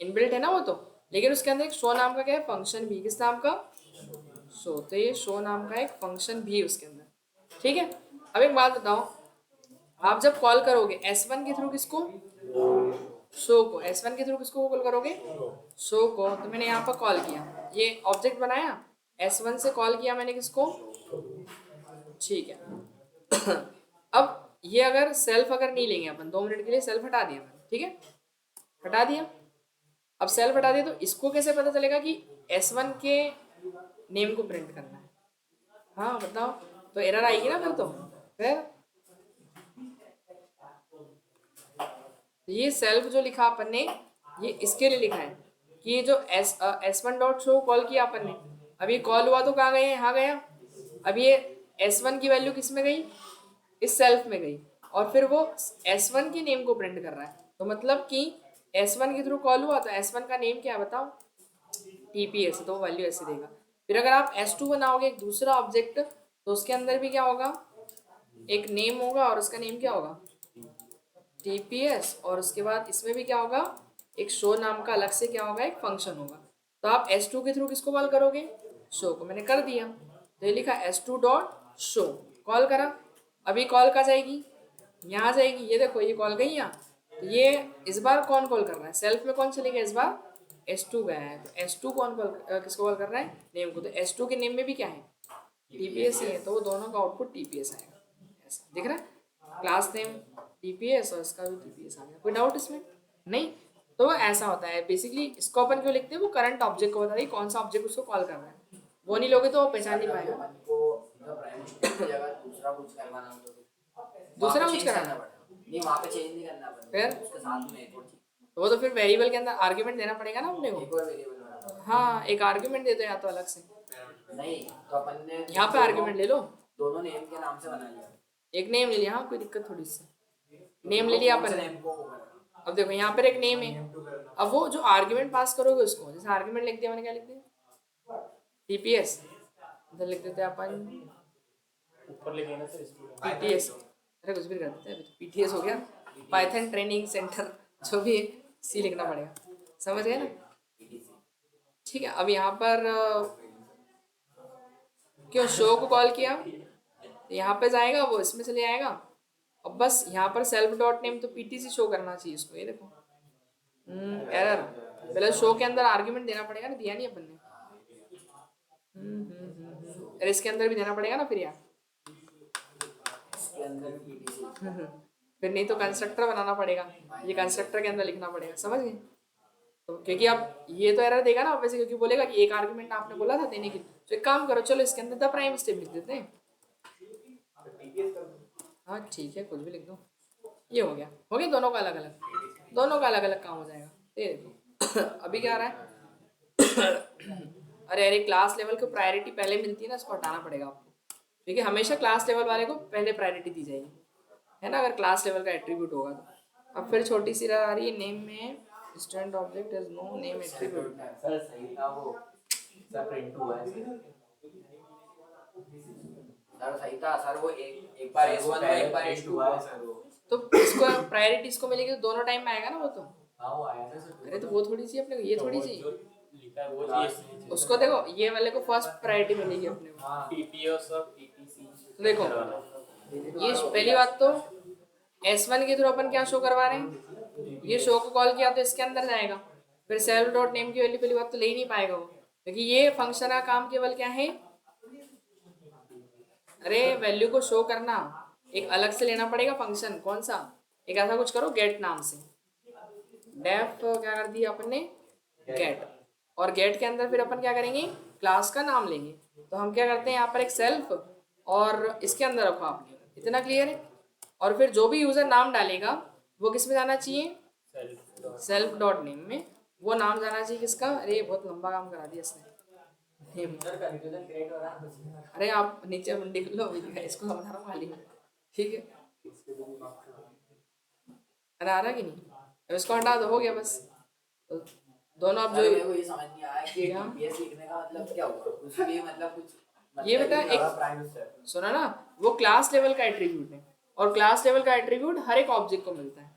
इनबिल्ट है ना वो तो। लेकिन उसके अंदर एक शो नाम का क्या है? फंक्शन भी। किस नाम का? शो। तो ये शो नाम का एक फंक्शन भी है उसके अंदर, ठीक है। अब एक बात बताओ, आप जब कॉल करोगे S1 के थ्रू किसको? शो को। S1 के थ्रू किसको कॉल करोगे? शो को। तो मैंने यहाँ पर कॉल किया, ये ऑब्जेक्ट बनाया, S1 से कॉल किया मैंने किसको? ठीक है। अब ये अगर सेल्फ अगर नहीं लेंगे अपन, 2 मिनट के लिए सेल्फ हटा दिया मैंने, ठीक है, हटा दिया। अब सेल्फ हटा दिया तो इसको कैसे पता चलेगा कि S1 के नेम को प्रिंट करना है? हाँ बताओ, तो एरर आएगी ना फिर। तो फिर ये सेल्फ जो लिखा अपन ने, ये इसके लिए लिखा है कि ये जो S1 डॉट शो कॉल किया अपन ने, अब ये कॉल हुआ तो कहाँ गए? यहाँ गया। अब ये S1 की वैल्यू किस में गई? इस सेल्फ में गई, और फिर वो S1 के नेम को प्रिंट कर रहा है। तो मतलब कि S1 के थ्रू कॉल हुआ तो S1 का नेम क्या है बताओ? TPS। तो वैल्यू ऐसे देगा। फिर अगर आप S2 बनाओगे एक दूसरा ऑब्जेक्ट, तो उसके अंदर भी क्या होगा? एक नेम होगा, और उसका नेम क्या होगा? TPS। और उसके बाद इसमें भी क्या होगा? एक शो नाम का अलग से क्या होगा? एक फंक्शन होगा। तो आप S2 के थ्रू किसको कॉल करोगे? शो को। मैंने कर दिया, तो ये लिखा S2 डॉट शो, कॉल करा। अभी कॉल कहाँ जाएगी? यहाँ जाएगी। ये देखो, ये कॉल गई यहाँ। तो ये इस बार कौन कॉल कर रहा है? सेल्फ में कौन चलेगा इस बार? S2 गया है, तो S2 कौन कॉल, किसको कॉल कर रहा है? नेम को। तो S2 के नेम में भी क्या है? TPS ही है, तो वो दोनों का आउटपुट TPS आएगा। ऐसा दिख रहा है? क्लास नेम TPS और इसका भी TPS आ गया। कोई डाउट इसमें? नहीं। तो ऐसा होता है बेसिकली। इसको अपन क्यों लिखते हैं? वो करंट ऑब्जेक्ट को बता दें कौन सा ऑब्जेक्ट उसको कॉल कर रहा है। वो नहीं लोगे तो वो पहचान नहीं पाएगा। अपन को द प्राइम स्टेट की जगह दूसरा कुछ करवाना हो तो दूसरा वहाँ पे कुछ change कराना? करना पड़ेगा। नहीं, वहाँ पे चेंज नहीं करना अपन, फिर? उसके साथ में एक और चीज, तो वो तो फिर वेरिएबल के अंदर आर्ग्यूमेंट देना पड़ेगा ना अपने को। एक और वेरिएबल बनाना। हाँ, एक आर्ग्यूमेंट दे दो या तो अलग से। नहीं, तो अपन ने यहाँ पे आर्ग्यूमेंट ले लो, दोनों नेम के नाम से बना लिया। एक नेम ले लिया। हाँ, कोई दिक्कत थोड़ी सी। नेम ले लिया अपन ने। नेम को वो करना। अब देखो यहाँ पर एक नेम है। अब वो जो आर्ग्यूमेंट पास करोगे उसको, जैसे आर्ग्यूमेंट लिख दिया मैंने, क्या लिख दिया? TPS। इधर लिख देते हैं अपन ऊपर लिखे ना सर स्टूडेंट। PTS। अरे कुछ भी कर देते हैं, अभी तो PTS हो गया, पाइथन ट्रेनिंग सेंटर, जो भी C लिखना पड़ेगा। समझ गए ना? ठीक है। अब यहाँ पर क्यों शो को कॉल किया? तो यहाँ पे जाएगा, वो इसमें चले आएगा। अब बस यहाँ पर सेल्फ डॉट नेम तो PTC शो करना चाहिए इसको। ये देखो, एरर। पहले शो के अंदर आर्ग्यूमेंट देना पड़ेगा ना, दिया नहीं अपन ने। अरे इसके अंदर भी देना पड़ेगा ना फिर यार। इसके अंदर भी PTC। फिर नहीं तो कंस्ट्रक्टर बनाना पड़ेगा, ये कंस्ट्रक्टर के अंदर लिखना पड़ेगा। समझ गए? तो क्योंकि अब ये तो एरर देगा ना वैसे, क्योंकि बोलेगा कि एक आर्गुमेंट आपने बोला था देने की। तो एक काम करो, चलो इसके अंदर द प्राइम स्टेप लिख देते हैं। हाँ ठीक है, कुछ भी लिख दो। ये हो गया दोनों का अलग अलग, दोनों का अलग अलग काम हो जाएगा। ये देखो अभी क्या आ रहा है अरे अरे क्लास लेवल को प्रायोरिटी पहले मिलती है ना, इसको हटाना पड़ेगा आपको, क्योंकि हमेशा क्लास लेवल वाले को पहले प्रायोरिटी दी जाएगी, है ना, अगर क्लास लेवल का एट्रीब्यूट होगा तो। अब फिर छोटी सी आ रही है, नेम में student object is no name attribute. Sir सही था वो, सर प्रिंट हुआ है सर सही था सर, वो एक बार S1 में एक बार S2 हुआ है सर वो। तो इसको प्रायोरिटी इसको मिलेगी तो दोनों टाइम में आएगा ना वो तो। हाँ वो आया था सर। अरे तो वो थोड़ी चाहिए अपने को, ये थोड़ी चाहिए। लिखा है वो चाहिए। उसको देखो, ये वाले को फर्स्ट प्रायोरिटी मिलेगी अपने को। हाँ पीपीएस और पीपीसी। तो देखो ये पहली बात तो S1 के थ्रू अपन क्या शो करवा रहे हैं, ये शो को कॉल किया तो इसके अंदर जाएगा, फिर सेल्फ डॉट नेम की वैल्यू पहली बात तो ले ही नहीं पाएगा वो, क्योंकि ये फंक्शन का काम केवल क्या है, अरे वैल्यू को शो करना। एक अलग से लेना पड़ेगा फंक्शन, कौन सा, एक ऐसा कुछ करो गेट नाम से, डेफ क्या कर दिया अपन ने, गेट, और गेट के अंदर फिर अपन क्या करेंगे, क्लास का नाम लेंगे। तो हम क्या करते हैं यहाँ पर एक सेल्फ और इसके अंदर रखो आपने, इतना क्लियर है। और फिर जो भी यूजर नाम डालेगा वो किस में जाना चाहिए, सेल्फ डॉट नेम में, वो नाम जाना चाहिए किसका, अरे बहुत लंबा काम करा दिया इसने, नेम। सर कंफ्यूजन क्रिएट हो रहा है। अरे आप नीचे लिख लो, इसको समझा रहा हूँ खाली में, ठीक है, अरे आ रहा कि नहीं, अब इसको हटा दो, हो गया बस। तो दोनों आप जो मेरे को ये समझ नहीं आया कि क्या? TPS लिखने का मतलब क्या हुआ, कुछ भी मतलब कुछ ये बेटा एक प्राइम स्टेप सुना ना, वो क्लास लेवल का एट्रीब्यूट है, और क्लास लेवल का एट्रीब्यूट हर एक ऑब्जेक्ट को मिलता है।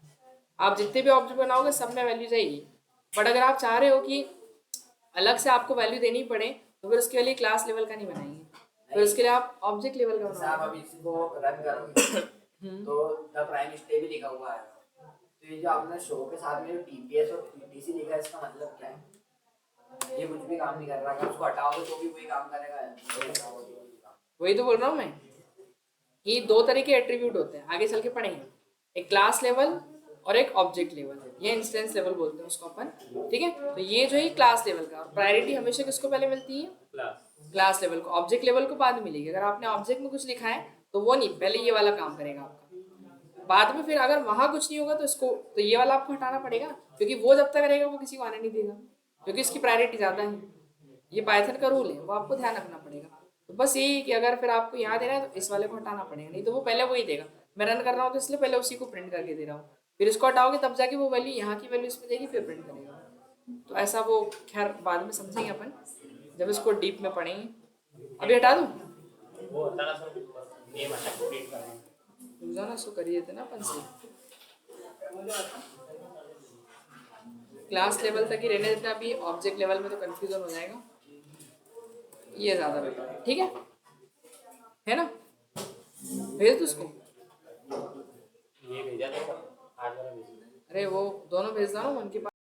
आप जितने भी ऑब्जेक्ट बनाओगे सब में वैल्यू जाएगी, बट अगर आप चाह रहे हो कि अलग से आपको वैल्यू देनी पड़े तो फिर उसके लिए क्लास लेवल का नहीं बनाएंगे, फिर उसके लिए आप ऑब्जेक्ट लेवल का जैसे आप बनाओगे। अभी इसको रन करोगे तो द प्राइम स्टेप भी लिखा हुआ है, तो ये जो आपने शो के साथ में जो TPS और TTC लिखा है इसका मतलब क्या है, ये कुछ भी काम नहीं कर रहा, अगर उसको हटाओगे तो भी वही काम करेगा। वही तो बोल रहा हूँ मैं, ये दो तरह के एट्रीब्यूट होते हैं, आगे चल के पढ़ेंगे, एक क्लास लेवल और एक ऑब्जेक्ट लेवल, ये इंस्टेंस लेवल बोलते हैं उसको अपन, ठीक है। तो ये जो है क्लास लेवल का, प्रायोरिटी हमेशा किसको पहले मिलती है, क्लास लेवल को, ऑब्जेक्ट लेवल को बाद में मिलेगी। अगर आपने ऑब्जेक्ट में कुछ लिखा है तो वो नहीं, पहले ये वाला काम करेगा आपका, बाद में फिर अगर वहां कुछ नहीं होगा तो इसको, तो ये वाला आपको हटाना पड़ेगा, क्योंकि वो जब तक रहेगा वो किसी को आने नहीं देगा, क्योंकि इसकी प्रायोरिटी ज़्यादा है। ये पाइथन का रूल है, वो आपको ध्यान रखना पड़ेगा। तो बस यही कि अगर फिर आपको यहाँ देना है तो इस वाले को हटाना पड़ेगा, नहीं तो वो पहले वही देगा। मैं रन कर रहा हूँ तो इसलिए पहले उसी को प्रिंट करके दे रहा हूँ, फिर इसको हटाओगे तब जाके वो वैल्यू यहाँ की वैल्यू इसमें देगी, फिर प्रिंट करेगा। तो ऐसा वो खैर बाद में समझेंगे अपन जब इसको डीप में पढ़ेंगे। अभी हटा दूँ, वो होता ना सर, नेम अपडेट करना। रोजाना इसको करिए थे ना अपन से, क्लास लेवल तक ही रहने देते हैं, अभी ऑब्जेक्ट लेवल में तो कंफ्यूजन हो जाएगा, ये ज़्यादा बेटर है, ठीक है ना, भेज दो उसको। ये भेजा था सर, आज वाला भेजा। अरे वो दोनों भेज दो ना उनके पास।